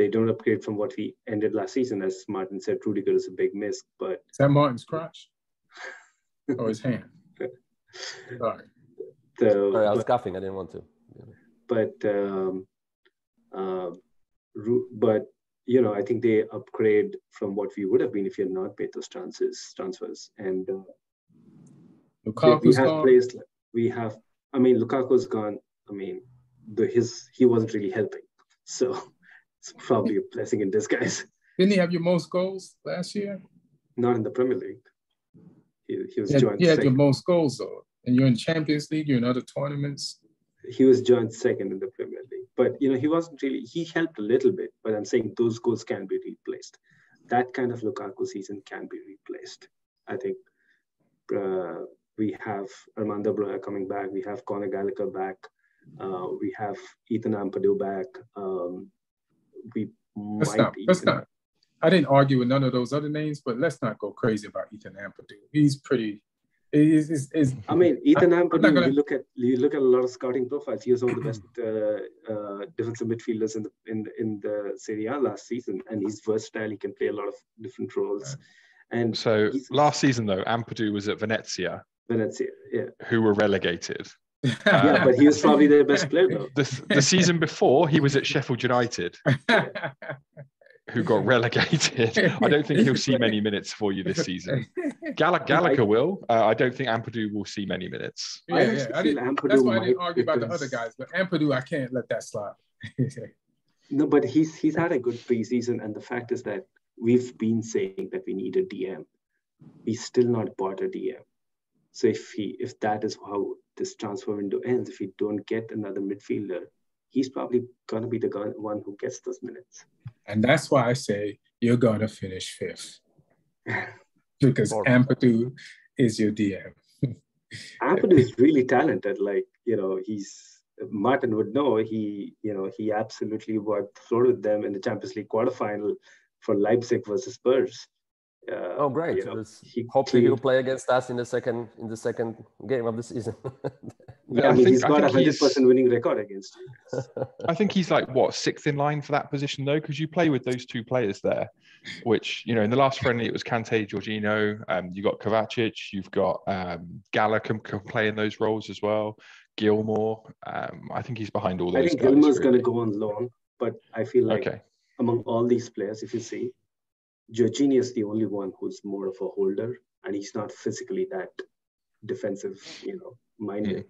don't upgrade from what we ended last season. As Martin said, Rudiger is a big miss. But is that Martin's crotch or his hand? Sorry. Sorry, I was coughing. I didn't want to. But I think they upgrade from what we would have been if you had not made those transfers. And Lukaku's gone. Lukaku's gone. I mean, he wasn't really helping, so it's probably a blessing in disguise. Didn't he have your most goals last year? Not in the Premier League. He was joined. He had your most goals though, and you're in Champions League. You're in other tournaments. He was joined second in the Premier League. But, he wasn't really, he helped a little bit, but I'm saying those goals can be replaced. That kind of Lukaku season can be replaced. I think we have Armando Broja coming back. We have Conor Gallagher back. We have Ethan Ampadu back. I didn't argue with none of those other names, but let's not go crazy about Ethan Ampadu. He's pretty... Ethan Ampadu, you look at a lot of scouting profiles. He was one of the best defensive midfielders in the Serie A last season, and he's versatile. He can play a lot of different roles. And so last season, though, Ampadu was at Venezia, yeah, who were relegated. Yeah, but he was probably their best player, though. The season before, he was at Sheffield United. Who got relegated. I don't think he'll see many minutes for you this season. Gallagher will. I don't think Ampadu will see many minutes. That's why I didn't argue about the other guys. But Ampadu, I can't let that slide. No, but he's had a good preseason. And the fact is that we've been saying that we need a DM. He's still not bought a DM. So if that is how this transfer window ends, if we don't get another midfielder, he's probably going to be the one who gets those minutes. And that's why I say you're going to finish fifth. Because Ampadu is your DM. Ampadu is really talented. Martin would know, he absolutely thrown them in the Champions League quarterfinal for Leipzig versus Spurs. Great! Hopefully he'll play against us in the second game of the season. He's got a 100% winning record against you. I think he's sixth in line for that position though, because you play with those two players there, which in the last friendly it was Kante, Jorginho. You got Kovacic, you've got Gallagher can play in those roles as well. Gilmour, I think he's behind all those. I think Gilmour's going to go on loan, but I feel like among all these players, if you see, Jorginho is the only one who's more of a holder, and he's not physically that defensive, minded.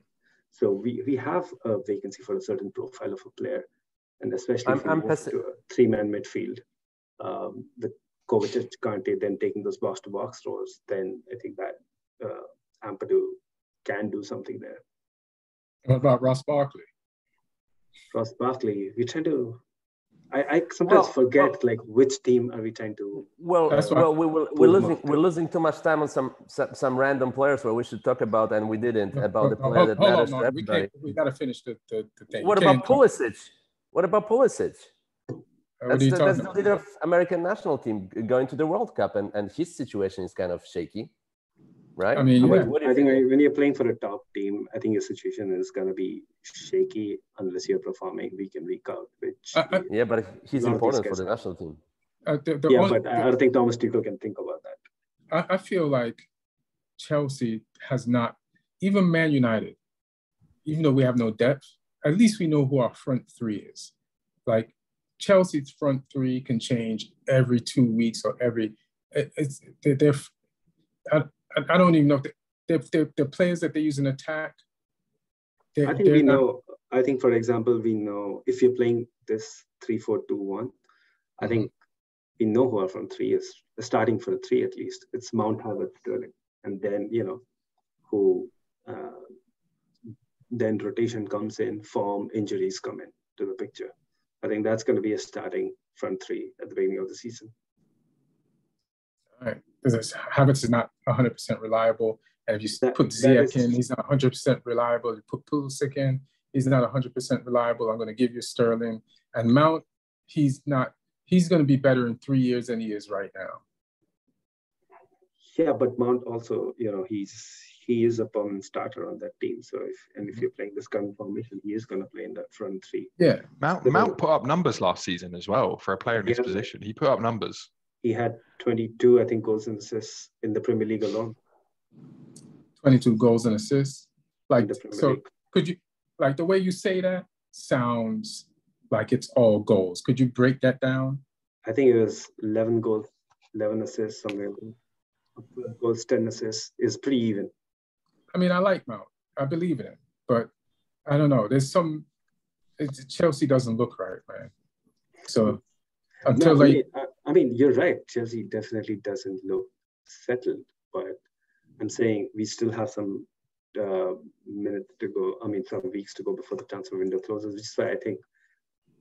So we have a vacancy for a certain profile of a player, and especially if we move to a three-man midfield, the Kovacic, Kante then taking those box-to-box roles, then I think that Ampadu can do something there. What about Ross Barkley? Ross Barkley. We try to. I sometimes forget like which team are we trying to. We're losing too much time on some random players where we should talk about, and we didn't about the player that matters to everybody. We got to finish the thing. What about Pulisic? That's the leader of American national team going to the World Cup, and his situation is kind of shaky, right? I mean, I think when you're playing for a top team, I think your situation is going to be shaky unless you're performing week in, week out. Which but he's important for the national team. But I don't think Thomas Tuchel can think about that. I feel like Chelsea has not, even Man United, even though we have no depth, at least we know who our front three is. Like, Chelsea's front three can change every 2 weeks or every. I don't even know if the players that they use in attack. I think we know. I think, for example, we know if you're playing this 3-4-2-1. I think we know who our front three is. Starting for a three at least, it's Mount, Havertz, Sterling, and then who. Then rotation comes in, form, injuries come in to the picture. I think that's going to be a starting front three at the beginning of the season. All right, because Havertz is not 100% reliable. And if you put Ziyech in, he's not 100% reliable. You put Pulisic in, he's not 100% reliable. I'm going to give you Sterling. And Mount, he's going to be better in 3 years than he is right now. Yeah, but Mount also, he is a permanent starter on that team. So if you're playing this current formation, he is going to play in that front three. Yeah. Mount put up numbers last season as well for a player in his position. He put up numbers. He had 22, I think, goals and assists in the Premier League alone. 22 goals and assists. Like, so could you, like, the way you say that sounds like it's all goals. Could you break that down? I think it was 11 goals, 11 assists, something like that. Goals, 10 assists is pretty even. I mean, I like Mount. I believe in him. But I don't know. There's Chelsea doesn't look right, man. So until I mean, you're right. Chelsea definitely doesn't look settled. But I'm saying we still have some minutes to go. I mean, some weeks to go before the transfer window closes, which is why I think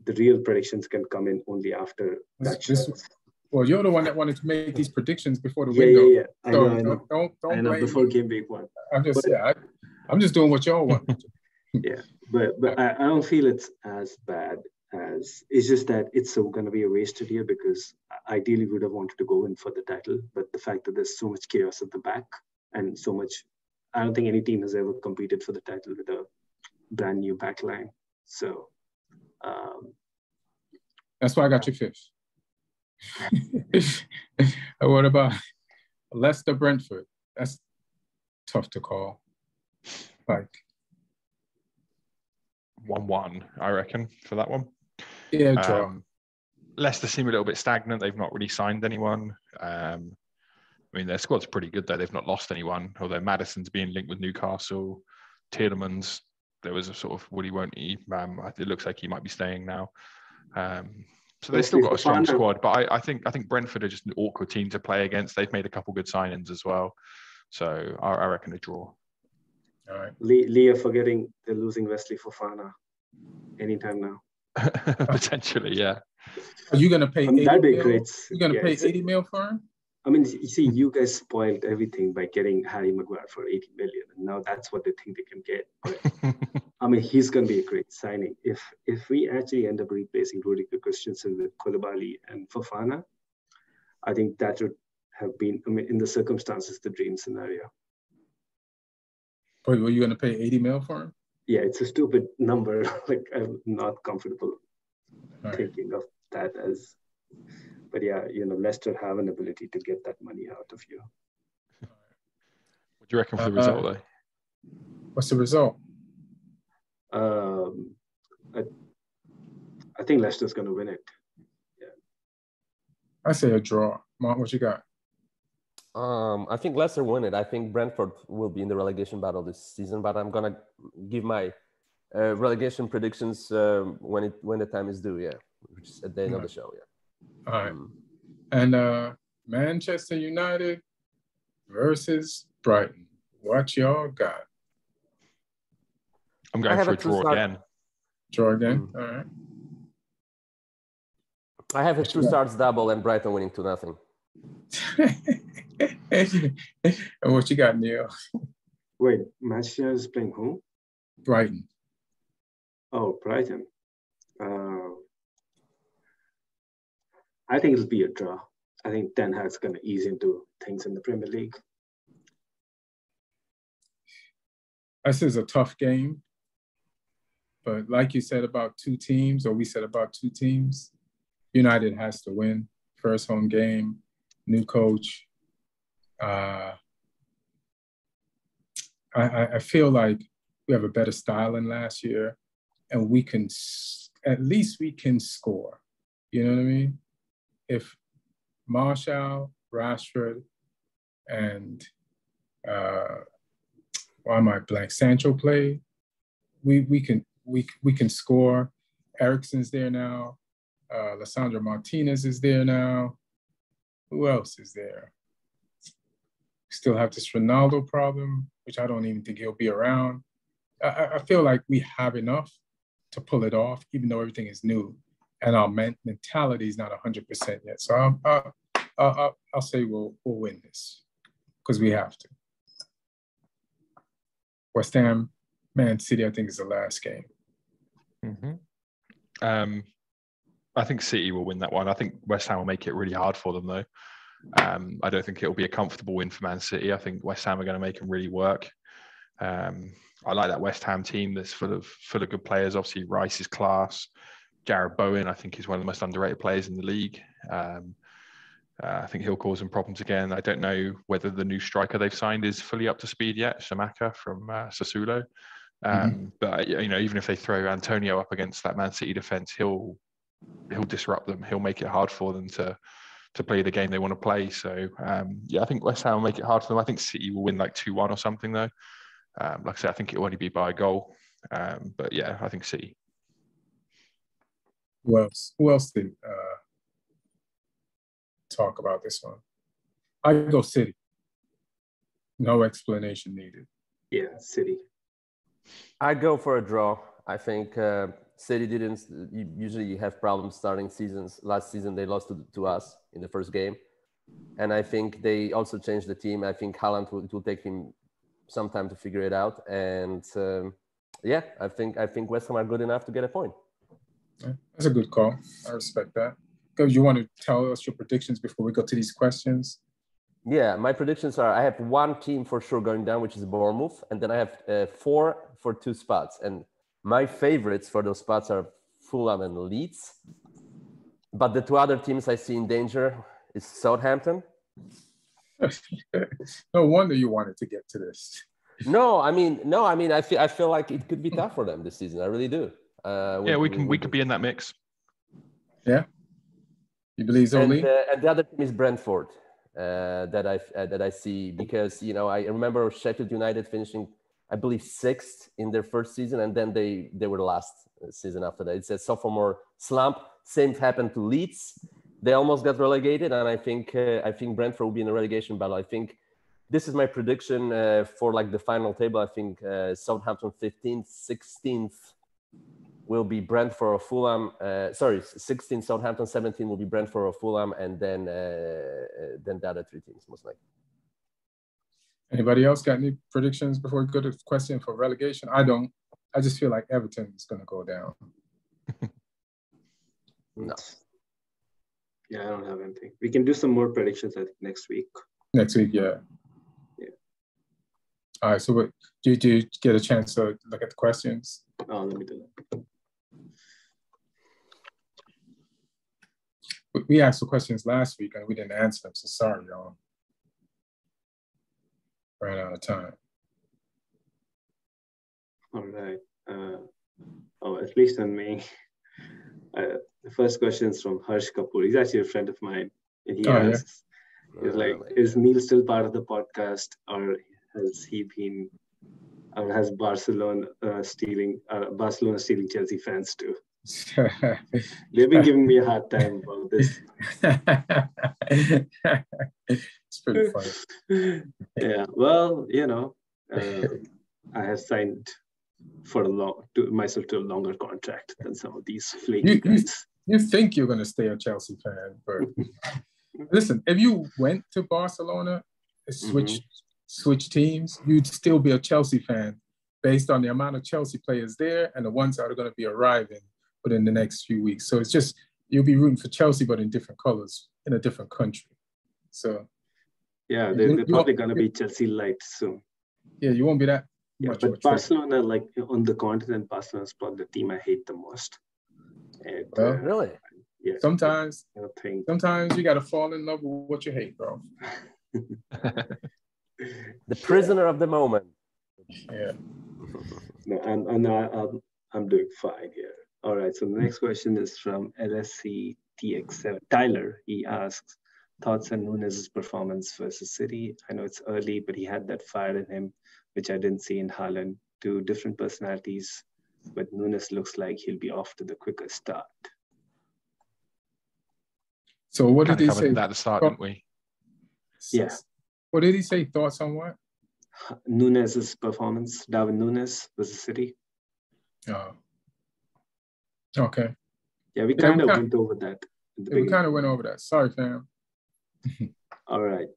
the real predictions can come in only after that. Well, you're the one that wanted to make these predictions before the window. Yeah. I know. Don't blame before me. game week 1. I'm just doing what y'all want. Yeah, but I don't feel it's as bad as it's just that it's going to be a wasted year because ideally we would have wanted to go in for the title, but the fact that there's so much chaos at the back and so much, I don't think any team has ever competed for the title with a brand new back line. So that's why I got you fifth. What about Leicester Brentford? That's tough to call. Like 1-1, I reckon, for that one. Yeah, draw. Leicester seem a little bit stagnant. They've not really signed anyone. I mean, their squad's pretty good though. They've not lost anyone, although Maddison's being linked with Newcastle. Tielemans, there was a sort of would he, won't he? It looks like he might be staying now. So they've still got a strong squad, but I think Brentford are just an awkward team to play against. They've made a couple good signings as well. So I reckon a draw. All right. Lee are forgetting they're losing Wesley Fofana anytime now. Potentially, yeah. Are you going to pay 80 that'd be mil? great. You're going to pay 80 mil for him? I mean, you see, you guys spoiled everything by getting Harry Maguire for 80 million. And now that's what they think they can get. But, I mean, he's going to be a great signing. If we actually end up replacing Rudiger Christensen with Koulibaly and Fofana, I think that would have been, I mean, in the circumstances, the dream scenario. Wait, were you going to pay 80 mil for him? Yeah, it's a stupid number. Like, I'm not comfortable thinking of that as... But yeah, Leicester have an ability to get that money out of you. What do you reckon for the result, though? What's the result? I think Leicester's going to win it. Yeah. I say a draw. Mark, what you got? I think Leicester win it. I think Brentford will be in the relegation battle this season, but I'm going to give my relegation predictions when the time is due, which is at the end of the show, All right. And Manchester United versus Brighton. What y'all got? I'm going for a draw again. Draw again. All right. I have a Trossard's double and Brighton winning 2-0. And what you got, Neil? Wait, Manchester is playing who? Brighton. Oh, Brighton. I think it'll be a draw. I think Ten Hag's going to ease into things in the Premier League. This is a tough game. But like you said about two teams, or we said about two teams, United has to win. First home game, new coach. I feel like we have a better style than last year, and we can score. You know what I mean? If Martial, Rashford, and why am I blank? Sancho play, we can score. Eriksen's there now. Lissandro Martinez is there now. Who else is there? Still have this Ronaldo problem, which I don't even think he'll be around. I feel like we have enough to pull it off, even though everything is new. And our mentality is not 100% yet. So I'll say we'll win this because we have to. West Ham, Man City, I think is the last game. Mm-hmm. I think City will win that one. I think West Ham will make it really hard for them, though. I don't think it'll be a comfortable win for Man City. I think West Ham are going to make them really work. I like that West Ham team that's full of good players. Obviously, Rice is class. Jarrod Bowen, I think, is one of the most underrated players in the league. I think he'll cause them problems again. I don't know whether the new striker they've signed is fully up to speed yet, Shamaka from Sassuolo. But even if they throw Antonio up against that Man City defence, he'll disrupt them. He'll make it hard for them to play the game they want to play. So I think West Ham will make it hard for them. I think City will win like 2-1 or something though. Like I said, I think it will only be by a goal. But yeah, I think City. Who else did talk about this one? I go City. No explanation needed. Yeah, City. I go for a draw. I think City didn't. Usually, you have problems starting seasons. Last season, they lost to us in the first game, and I think they also changed the team. I think Haaland will take him some time to figure it out. And I think West Ham are good enough to get a point. Yeah, that's a good call. I respect that. Because you want to tell us your predictions before we go to these questions? Yeah, my predictions are: I have one team for sure going down, which is Bournemouth, and then I have 4 for 2 spots. And my favorites for those spots are Fulham and Leeds. But the 2 other teams I see in danger is Southampton. No wonder you wanted to get to this. No, I mean, I feel like it could be tough for them this season. I really do. We could be in that mix. Yeah, you believe so, Lee? And the other team is Brentford that I see because I remember Sheffield United finishing, I believe, 6th in their first season, and then they were last season after that. It's a sophomore slump. Same happened to Leeds. They almost got relegated, and I think Brentford will be in a relegation battle. I think this is my prediction for like the final table. I think Southampton 15th, 16th will be Brentford or Fulham. 16th Southampton, 17th will be Brentford or Fulham, and then the other 3 teams most likely. Anybody else got any predictions before we go to the question for relegation? I don't. I just feel like Everton is going to go down. No. Yeah, I don't have anything. We can do some more predictions, I think, next week. Next week, yeah. Yeah. All right, so did you get a chance to look at the questions? Oh, let me do that. We asked the questions last week and we didn't answer them, so sorry, y'all. Ran out of time. All right. At least on me. The first question is from Harsh Kapoor. He's actually a friend of mine. And he asks, is Neil still part of the podcast, or has Barcelona stealing Chelsea fans too? They've been giving me a hard time about this. It's pretty funny. Yeah, well, I have signed myself to a longer contract than some of these flaky guys. You think you're going to stay a Chelsea fan, but listen, if you went to Barcelona and switch teams, you'd still be a Chelsea fan based on the amount of Chelsea players there and the ones that are going to be arriving within the next few weeks. So it's just, you'll be rooting for Chelsea, but in different colors, in a different country. So yeah, they're probably going to be Chelsea light soon. Yeah, you won't be that much. But Barcelona, like on the continent, Barcelona is probably the team I hate the most. And, really? Yeah. Sometimes you got to fall in love with what you hate, bro. The prisoner of the moment. Yeah. No, I'm doing fine here. All right. So the next question is from LSC TX7. Tyler, he asks, thoughts on Nunez' performance versus City? I know it's early, but he had that fire in him, which I didn't see in Haaland. Two different personalities, but Nunez looks like he'll be off to the quicker start. So what did he say? That at the start, didn't we? Yeah. What did he say? Thoughts on what? Nunez' performance, Darwin Nunez versus City. Oh. Okay. Yeah, we kind of went over that. We kind of went over that. Sorry, fam. All right.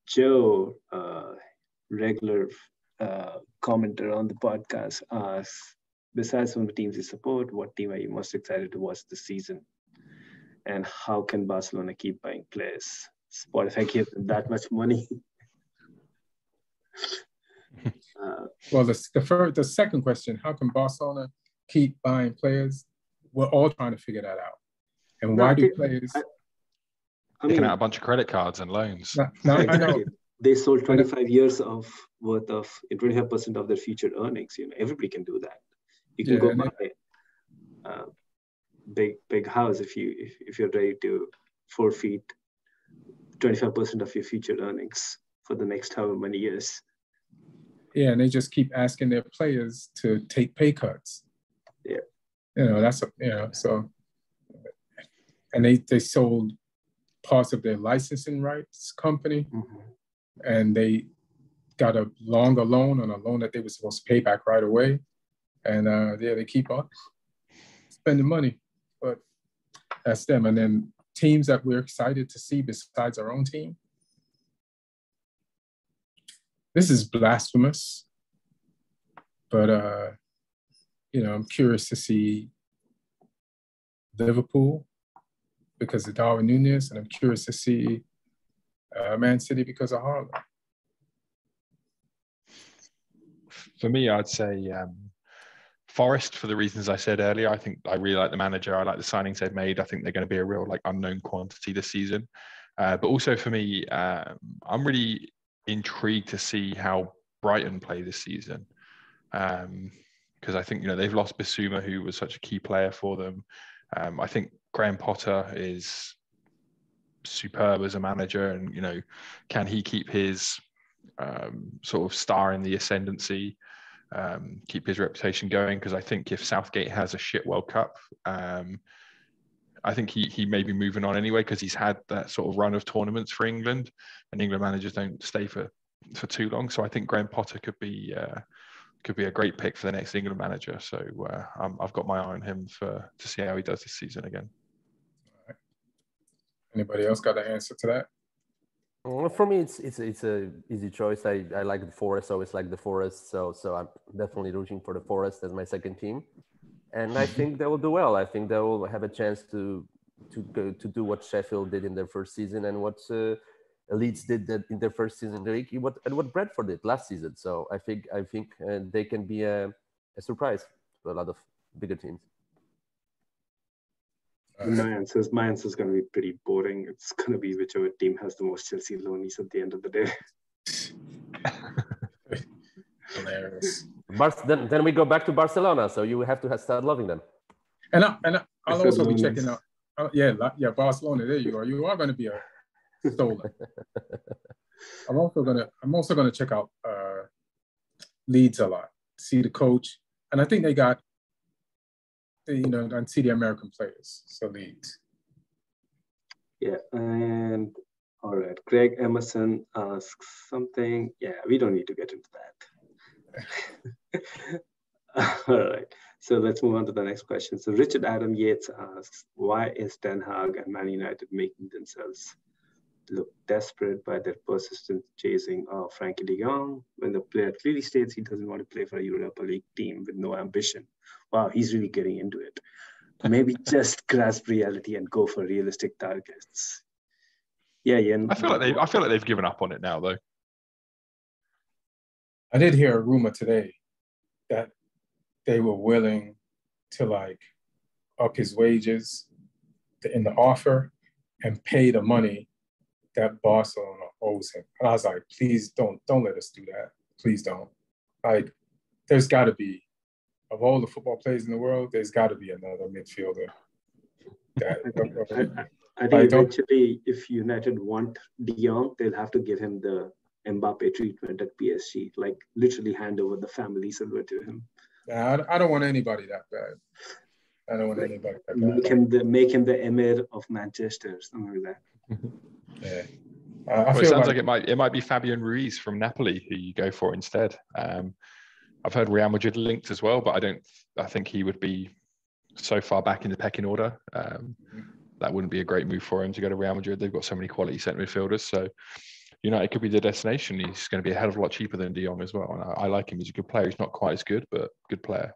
Joe, regular commenter on the podcast, asks, besides from the teams you support, what team are you most excited to watch this season? And how can Barcelona keep buying players? Spotify gives them that much money. Well, the second question, how can Barcelona keep buying players? We're all trying to figure that out. And why do players... Taking out a bunch of credit cards and loans. I know. They sold 25 years worth of 25% of their future earnings. You know, everybody can do that. You can go buy a big house if you're ready to forfeit 25% of your future earnings for the next however many years. Yeah, and they just keep asking their players to take pay cuts. Yeah. So, and they sold parts of their licensing rights company, and they got a longer loan on a loan that they were supposed to pay back right away. And they keep on spending money, but that's them. And then teams that we're excited to see besides our own team. This is blasphemous, but I'm curious to see Liverpool because of Darwin Nunez, and I'm curious to see Man City because of Haaland. For me, I'd say Forest for the reasons I said earlier. I think I really like the manager. I like the signings they've made. I think they're going to be a real unknown quantity this season. But also for me, I'm really intrigued to see how Brighton play this season. Because I think, they've lost Bissouma, who was such a key player for them. I think Graham Potter is superb as a manager, and can he keep his sort of star in the ascendancy, keep his reputation going? Because I think if Southgate has a shit World Cup, I think he may be moving on anyway, because he's had that sort of run of tournaments for England, and England managers don't stay for too long. So I think Graham Potter could be a great pick for the next England manager. So I've got my eye on him to see how he does this season again. All right. Anybody else got an answer to that? Well, for me, it's a easy choice. I like the Forest. I always like the Forest. So I'm definitely rooting for the Forest as my second team. And I think they will do well. I think they will have a chance to do what Sheffield did in their first season and what Leeds did in their first season in the league, and what Brentford did last season. So I think they can be a surprise to a lot of bigger teams. My answer is going to be pretty boring. It's going to be whichever team has the most Chelsea loanies at the end of the day. Hilarious. Then we go back to Barcelona. So you have to start loving them. And I'll also be checking out. Barcelona. There you go. You are going to be a stolen. I'm also gonna check out Leeds a lot. See the coach, and I think they got and see the American players. So Leeds. Yeah, and all right. Greg Emerson asks something. Yeah, we don't need to get into that. All right. So let's move on to the next question. So Richard Adam Yates asks, why is Ten Hag and Man United making themselves look desperate by their persistent chasing of Frankie de Jong when the player clearly states he doesn't want to play for a Europa League team with no ambition? Wow, he's really getting into it. Maybe just grasp reality and go for realistic targets. Yeah, yeah. I feel like they've given up on it now, though. I did hear a rumor today that they were willing to like up his wages in the offer and pay the money that Barcelona owes him. And I was like, please don't let us do that. Please don't. Like, there's got to be, of all the football players in the world, there's got to be another midfielder. I think eventually, if United want De Jong, they'll have to give him the Mbappe treatment at PSG, like literally hand over the family silver to him. Nah, I don't want anybody that bad. I don't want anybody that bad. Make him the Emir of Manchester, something like that. Yeah. It sounds like it might be Fabian Ruiz from Napoli who you go for instead. I've heard Real Madrid linked as well, but I think he would be so far back in the pecking order. That wouldn't be a great move for him to go to Real Madrid. They've got so many quality centre midfielders. So United could be the destination. He's going to be a hell of a lot cheaper than De Jong as well. And I like him. He's a good player. He's not quite as good, but good player.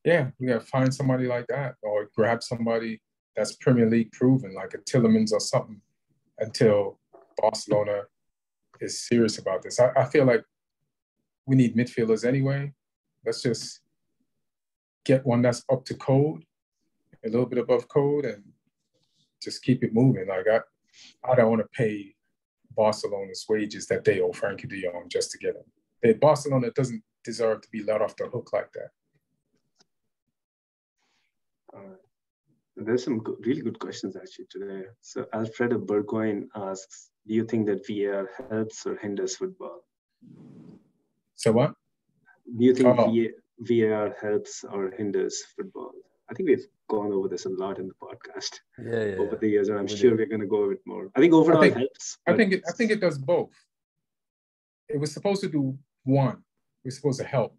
Yeah, you got to find somebody like that or grab somebody that's Premier League proven, like a Tillemans or something, until Barcelona is serious about this. I feel like we need midfielders anyway. Let's just get one that's up to code, a little bit above code, and just keep it moving. Like I don't want to pay Barcelona's wages that they owe Frankie de Jong just to get him. Barcelona doesn't deserve to be let off the hook like that. There's some really good questions actually today. So Alfredo Burgoyne asks, do you think that VAR helps or hinders football? So what? Do you think VAR helps or hinders football? I think we've gone over this a lot in the podcast over the years, and I'm sure we're going to go a bit more. I think overall it helps. I think it does both. It was supposed to do one. It was supposed to help,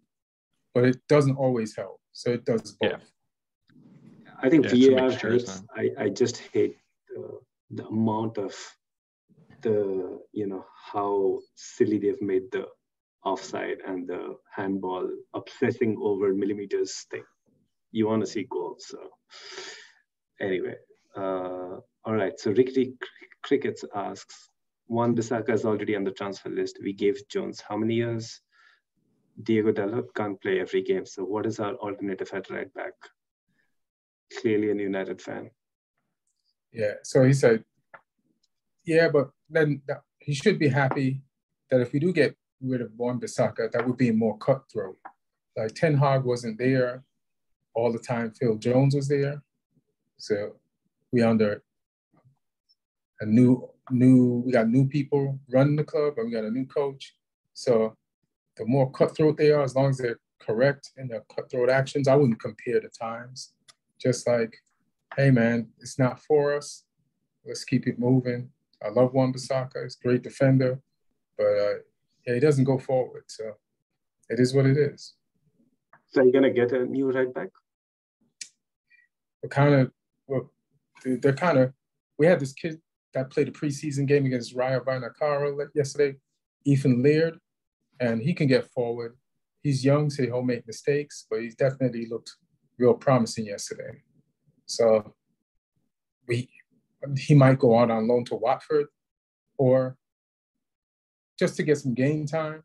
but it doesn't always help. So it does both. Yeah. I think VAR helps. I just hate the amount of how silly they've made the offside and the handball obsessing over millimeters thing. You want to see goals. So anyway, all right. So Ricky Crickets asks, Wan-Bissaka is already on the transfer list. We gave Jones how many years? Diego Dalot can't play every game. So what is our alternative at right back? Clearly an United fan. Yeah. So he said, yeah, but then he should be happy that if we do get rid of Wan-Bissaka, that would be more cutthroat. Like Ten Hag wasn't there all the time. Phil Jones was there. So we under we got new people running the club and we got a new coach. So the more cutthroat they are, as long as they're correct in their cutthroat actions, I wouldn't compare the times. Just like, hey man, it's not for us. Let's keep it moving. I love Wan-Bissaka. He's a great defender, but he doesn't go forward. So it is what it is. So are you gonna get a new right back? We had this kid that played a preseason game against Rayo Vallecano yesterday, Ethan Laird, and he can get forward. He's young, so he'll make mistakes, but he's definitely looked real promising yesterday. So he might go out on loan to Watford, or just to get some game time,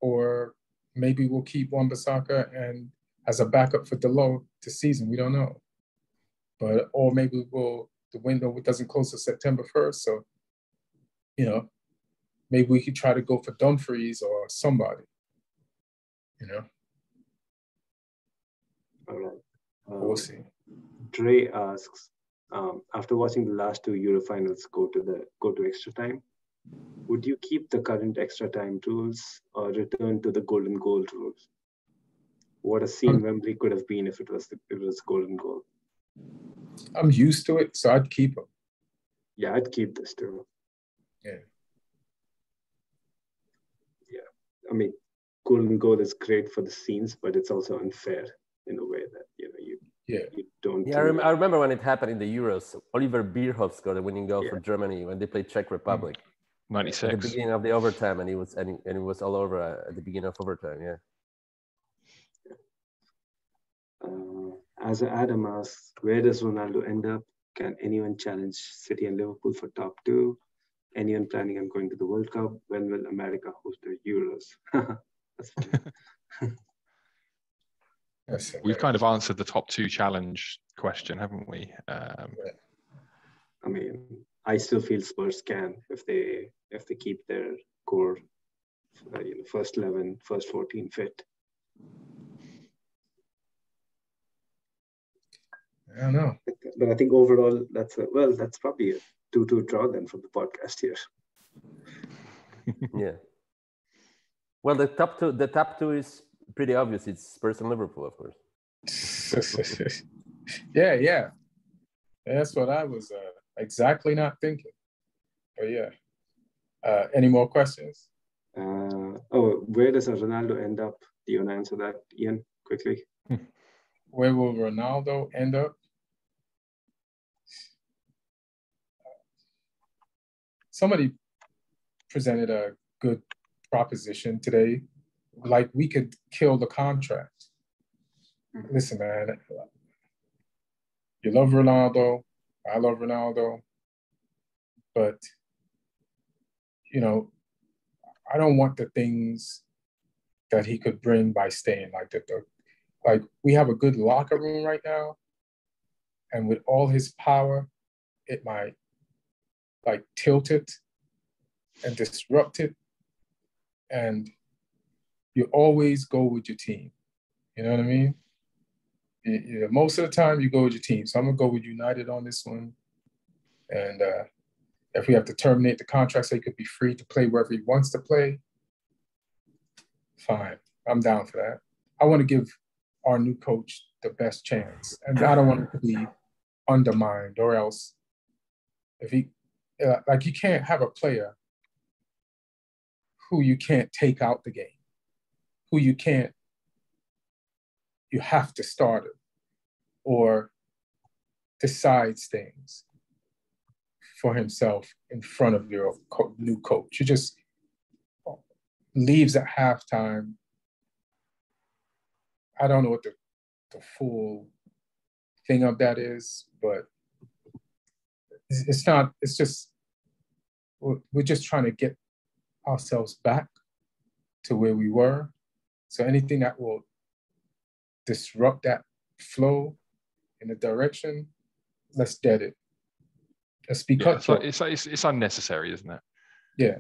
or maybe we'll keep Wan-Bissaka and as a backup for Dalot this season. We don't know. Or maybe the window doesn't close till September 1st. So, maybe we could try to go for Dumfries or somebody, All right. We'll see. Dre asks, after watching the last two Euro finals go to extra time, would you keep the current extra time rules or return to the golden goal rules? What a scene Wembley could have been if it was golden goal. I'm used to it, so I'd keep them. Yeah, I'd keep this too. Yeah. Yeah. I mean, golden goal is great for the scenes, but it's also unfair in a way that you don't. Yeah, I remember when it happened in the Euros. Oliver Bierhoff scored a winning goal for Germany when they played Czech Republic. 96. At the beginning of the overtime, and it was all over at the beginning of overtime. Yeah. As Adam asks, where does Ronaldo end up? Can anyone challenge City and Liverpool for top 2? Anyone planning on going to the World Cup? When will America host the Euros? That's funny. We've kind of answered the top 2 challenge question, haven't we? I mean, I still feel Spurs can if they keep their core, first 11, first 14 fit. I don't know. But I think overall, that's probably a 2-2 draw then from the podcast here. Yeah. Well, the top two is pretty obvious. It's Spurs and Liverpool, of course. Yeah. That's what I was exactly not thinking. But yeah. Any more questions? Where does Ronaldo end up? Do you want to answer that, Ian, quickly? Where will Ronaldo end up? Somebody presented a good proposition today. Like, we could kill the contract. Listen, man, you love Ronaldo. I love Ronaldo. But, I don't want the things that he could bring by staying. Like we have a good locker room right now. And with all his power, it might tilt it and disrupt it. And you always go with your team. You know what I mean? Most of the time you go with your team. So I'm going to go with United on this one. And if we have to terminate the contract so he could be free to play wherever he wants to play, fine. I'm down for that. I want to give our new coach the best chance. And I don't want him to be undermined, or else you can't have a player who you can't take out the game, who you have to start it, or decides things for himself in front of your new coach. You just leaves at halftime. I don't know what the full thing of that is, but it's not. It's just we're just trying to get ourselves back to where we were. So anything that will disrupt that flow in the direction, let's dead it. Let's be cutthroat. It's unnecessary, isn't it? Yeah.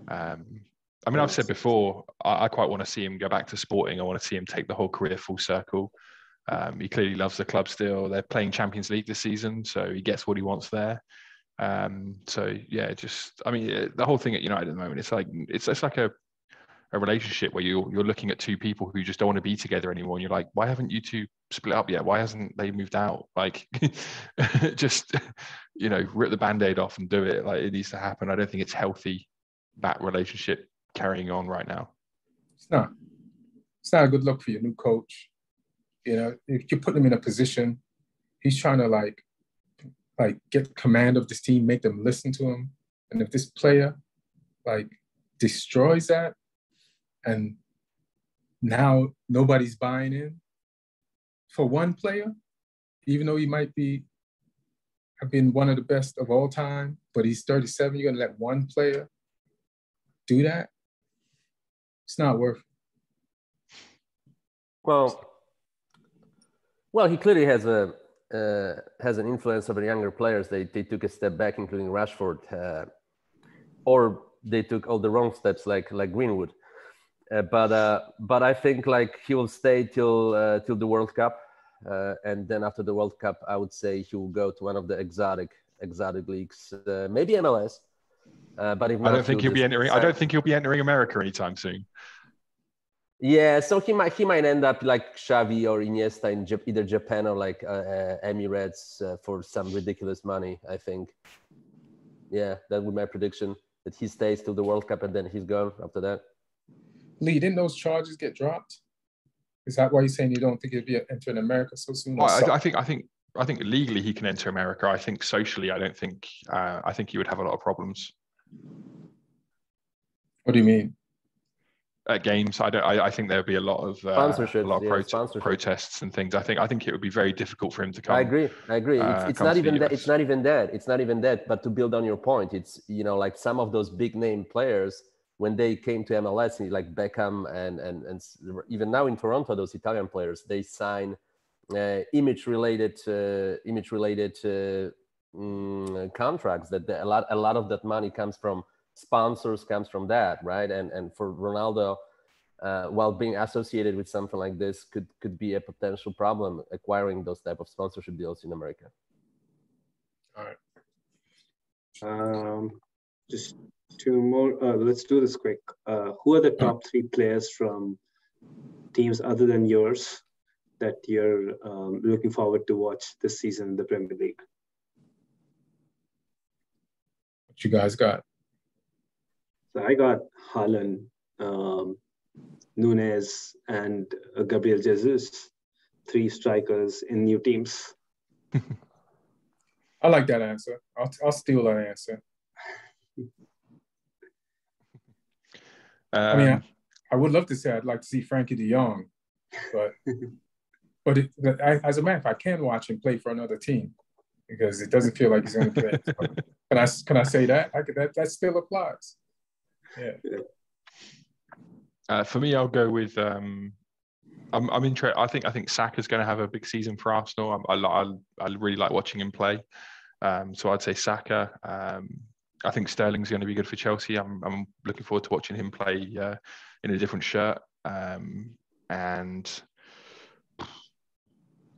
I mean, I've said before, I quite want to see him go back to Sporting. I want to see him take the whole career full circle. He clearly loves the club still. They're playing Champions League this season, so he gets what he wants there. The whole thing at United at the moment, it's like a relationship where you're looking at two people who just don't want to be together anymore, and you're like, why haven't you two split up yet? Why hasn't they moved out? Like, just rip the band-aid off and do it. Like, it needs to happen. I don't think it's healthy, that relationship carrying on right now. It's not a good look for your new coach. If you put him in a position, he's trying to like get command of this team, make them listen to him. And if this player destroys that, and now nobody's buying in for one player, even though he might have been one of the best of all time, but he's 37, you're gonna let one player do that? It's not worth it. Well, he clearly has an influence over younger players. They took a step back, including Rashford, or they took all the wrong steps, like Greenwood. But I think he will stay till the World Cup, and then after the World Cup, I would say he will go to one of the exotic leagues, maybe MLS. But if not, I don't think he'll be entering America anytime soon. Yeah, so he might end up like Xavi or Iniesta in either Japan or Emirates for some ridiculous money, I think. Yeah, that would be my prediction, that he stays till the World Cup and then he's gone after that. Lee, didn't those charges get dropped? Is that why you're saying you don't think he'd be entering America so soon? I think legally he can enter America. I think socially, I don't think. I think he would have a lot of problems. What do you mean? At games, I think there would be a lot of protests and things. I think it would be very difficult for him to come. I agree. It's not even that. It's not even that. But to build on your point, it's like some of those big name players when they came to MLS, like Beckham and even now in Toronto, those Italian players, they sign image related contracts that a lot of that money comes from sponsors, comes from that, right? And for Ronaldo, while being associated with something like this could be a potential problem acquiring those type of sponsorship deals in America. All right. Just two more. Let's do this quick. Who are the top 3 players from teams other than yours that you're looking forward to watch this season in the Premier League? What you guys got? So I got Haaland, Nunez, and Gabriel Jesus, 3 strikers in new teams. I like that answer. I'll steal that answer. I mean, I would love to say I'd like to see Frankie de Jong, but as a matter of fact, I can watch him play for another team because it doesn't feel like he's going to play. Can I say that? That still applies. Yeah. For me, I'll go with. I'm interested. I think Saka's going to have a big season for Arsenal. I really like watching him play. So I'd say Saka. I think Sterling's going to be good for Chelsea. I'm looking forward to watching him play in a different shirt. And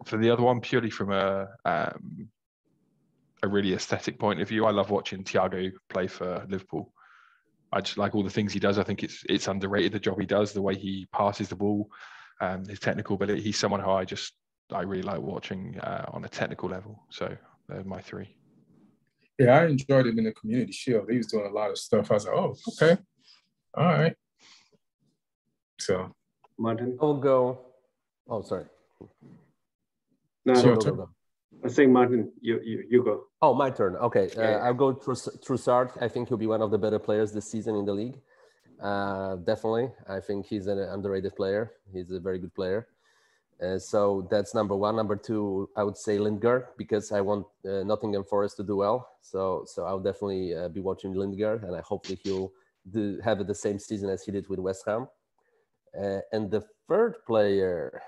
for the other one, purely from a really aesthetic point of view, I love watching Thiago play for Liverpool. I just like all the things he does. I think it's underrated, the job he does, the way he passes the ball, his technical ability. He's someone who I really like watching on a technical level. So they're my 3. Yeah, I enjoyed him in the Community Shield. He was doing a lot of stuff. I was like, oh, okay. All right. So. Martin? I'll go. Oh, sorry. No, go. I was saying, Martin, you go. Oh, my turn. Okay. Yeah. I'll go Trossard. I think he'll be one of the better players this season in the league. Definitely. I think he's an underrated player. He's a very good player. So that's number 1. Number 2, I would say Lingard, because I want Nottingham Forest to do well. So I'll definitely be watching Lingard, and hopefully he'll have the same season as he did with West Ham. And the 3rd player,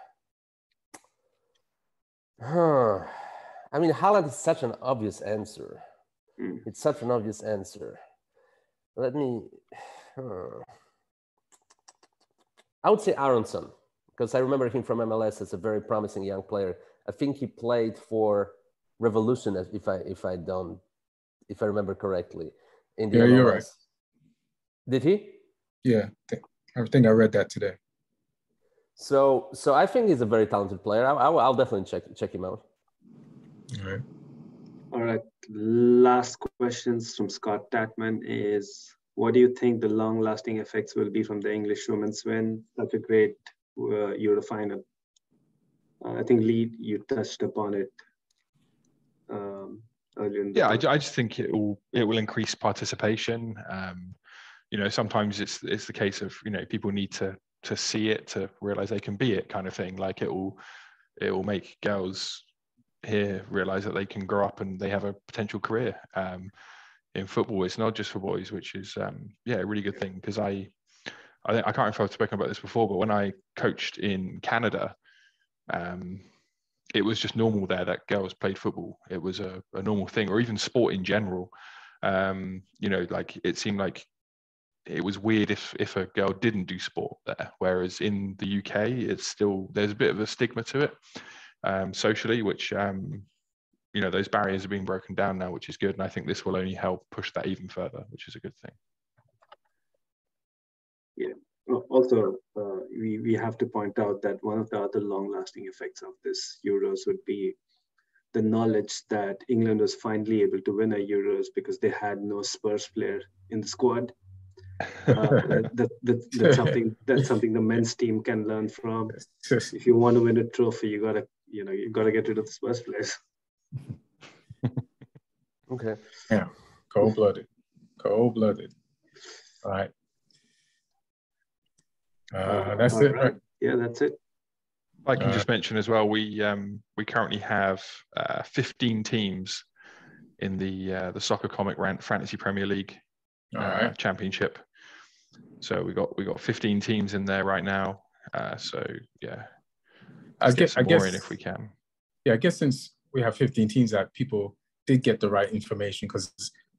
I mean, Haaland is such an obvious answer. It's such an obvious answer. Let me. I would say Aronson, because I remember him from MLS as a very promising young player. I think he played for Revolution, if I remember correctly. In the MLS. You're right. Did he? Yeah, I think I read that today. So I think he's a very talented player. I'll definitely check him out. All right. Last questions from Scott Tatman is, what do you think the long-lasting effects will be from the English women's win? Such a great Euro final. I think, Lee, you touched upon it earlier in the I just think it will increase participation. Sometimes it's the case of people need to see it to realize they can be it, kind of thing. Like it will make girls here realize that they can grow up and they have a potential career in football. It's not just for boys, which is a really good thing, because I can't remember if I've spoken about this before, but when I coached in Canada, it was just normal there that girls played football. It was a normal thing, or even sport in general. Like it seemed like it was weird if a girl didn't do sport there, whereas in the UK, it's still, there's a bit of a stigma to it socially, which those barriers are being broken down now, which is good, and I think this will only help push that even further, which is a good thing. Yeah. Also, we have to point out that one of the other long-lasting effects of this Euros would be the knowledge that England was finally able to win a Euros because they had no Spurs player in the squad. That's something the men's team can learn from. If you want to win a trophy, you gotta get rid of the Spurs players. Okay. Yeah, cold-blooded. All right. That's it, right? Yeah, that's it. I can just mention as well, we currently have 15 teams in the Soccer Comic Rant Fantasy Premier League Championship. So we got 15 teams in there right now. So yeah, I guess more in if we can. Yeah, I guess since we have 15 teams, that people did get the right information, because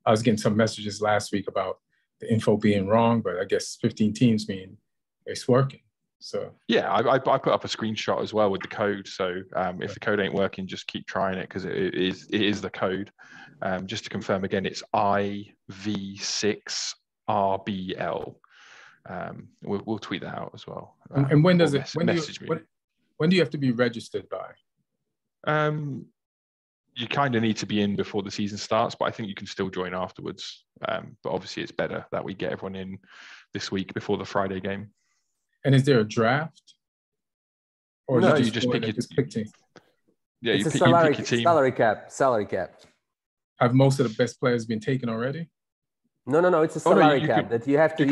I was getting some messages last week about the info being wrong, but I guess 15 teams mean it's working. So yeah, I put up a screenshot as well with the code. So if the code ain't working, just keep trying it, because it is the code. Just to confirm again, it's IV6RBL. We'll tweet that out as well. And when does when do you have to be registered by? You kind of need to be in before the season starts, but I think you can still join afterwards. But obviously, it's better that we get everyone in this week before the Friday game. And is there a draft? Or no, you just pick your team. Yeah, you pick your team. Salary cap. Have most of the best players been taken already? No. It's a salary cap that you have a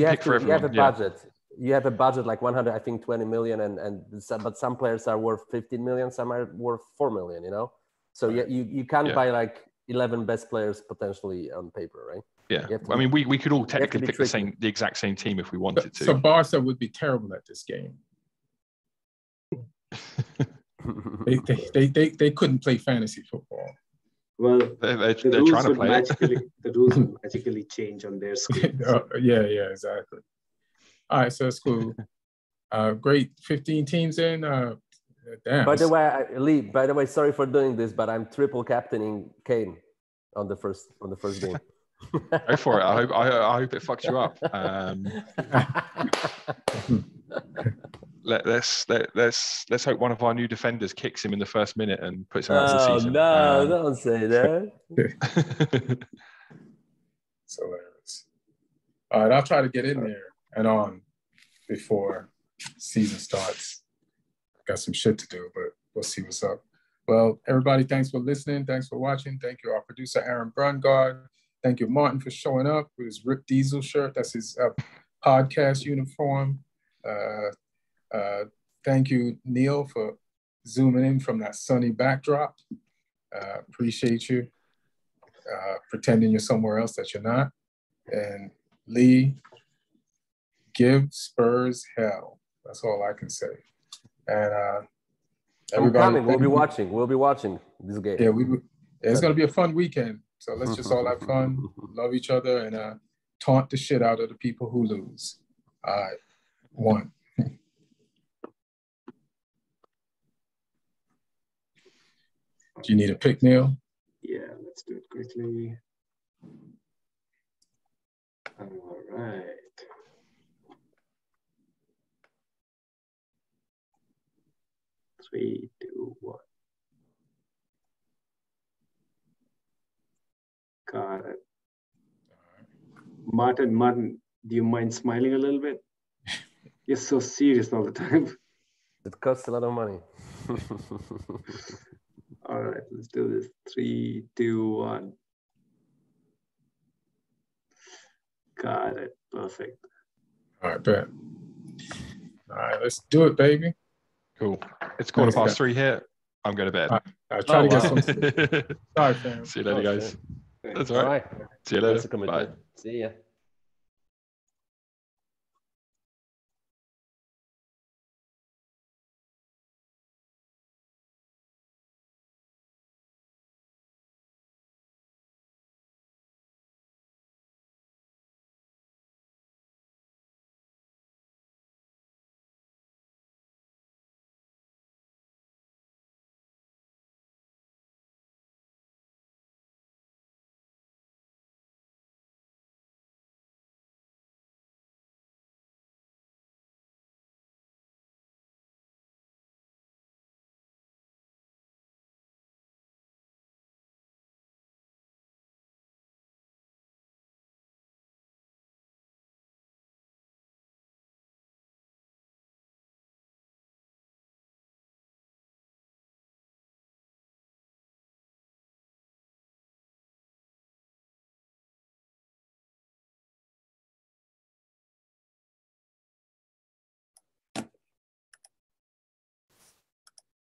budget. Yeah. You have a budget like 120 million, but some players are worth 15 million, some are worth 4 million. You know, so you can't buy like 11 best players potentially on paper, right? Yeah, I mean, we could all technically pick the exact same team if we wanted to. So Barca would be terrible at this game. they couldn't play fantasy football. Well, they're trying to play it. The rules would magically change on their screen. Yeah, exactly. All right, so that's cool. Great, 15 teams in. Damn. By the way, Lee. By the way, sorry for doing this, but I'm triple captaining Kane on the first game. Go for it. I hope it fucks you up. Let's hope one of our new defenders kicks him in the first minute and puts him out of the season. No, don't say that. It's hilarious. All right, I'll try to get in there and on before season starts. Got some shit to do, but we'll see what's up. Well, everybody, thanks for listening. Thanks for watching. Thank you, our producer, Aaron Brungardt. Thank you, Martin, for showing up with his Rip Diesel shirt. That's his podcast uniform. Thank you, Neil, for zooming in from that sunny backdrop. Appreciate you pretending you're somewhere else that you're not. And Lee, give Spurs hell. That's all I can say. And everybody, we'll be watching this game. Yeah, it's going to be a fun weekend. So let's just all have fun, love each other, and taunt the shit out of the people who lose. All right, 1. Do you need a pick, Neil? Yeah, let's do it quickly. All right. Three, two, 1. Got it. Martin, do you mind smiling a little bit? You're so serious all the time. It costs a lot of money. All right, let's do this. 3, 2, 1. Got it. Perfect. All right, bet. All right, let's do it, baby. Cool. It's 3:15 here. I'm going to bed. I'll try to get some sleep. Sorry, fam. See you later, guys. That's all right. See you later. Bye. See ya.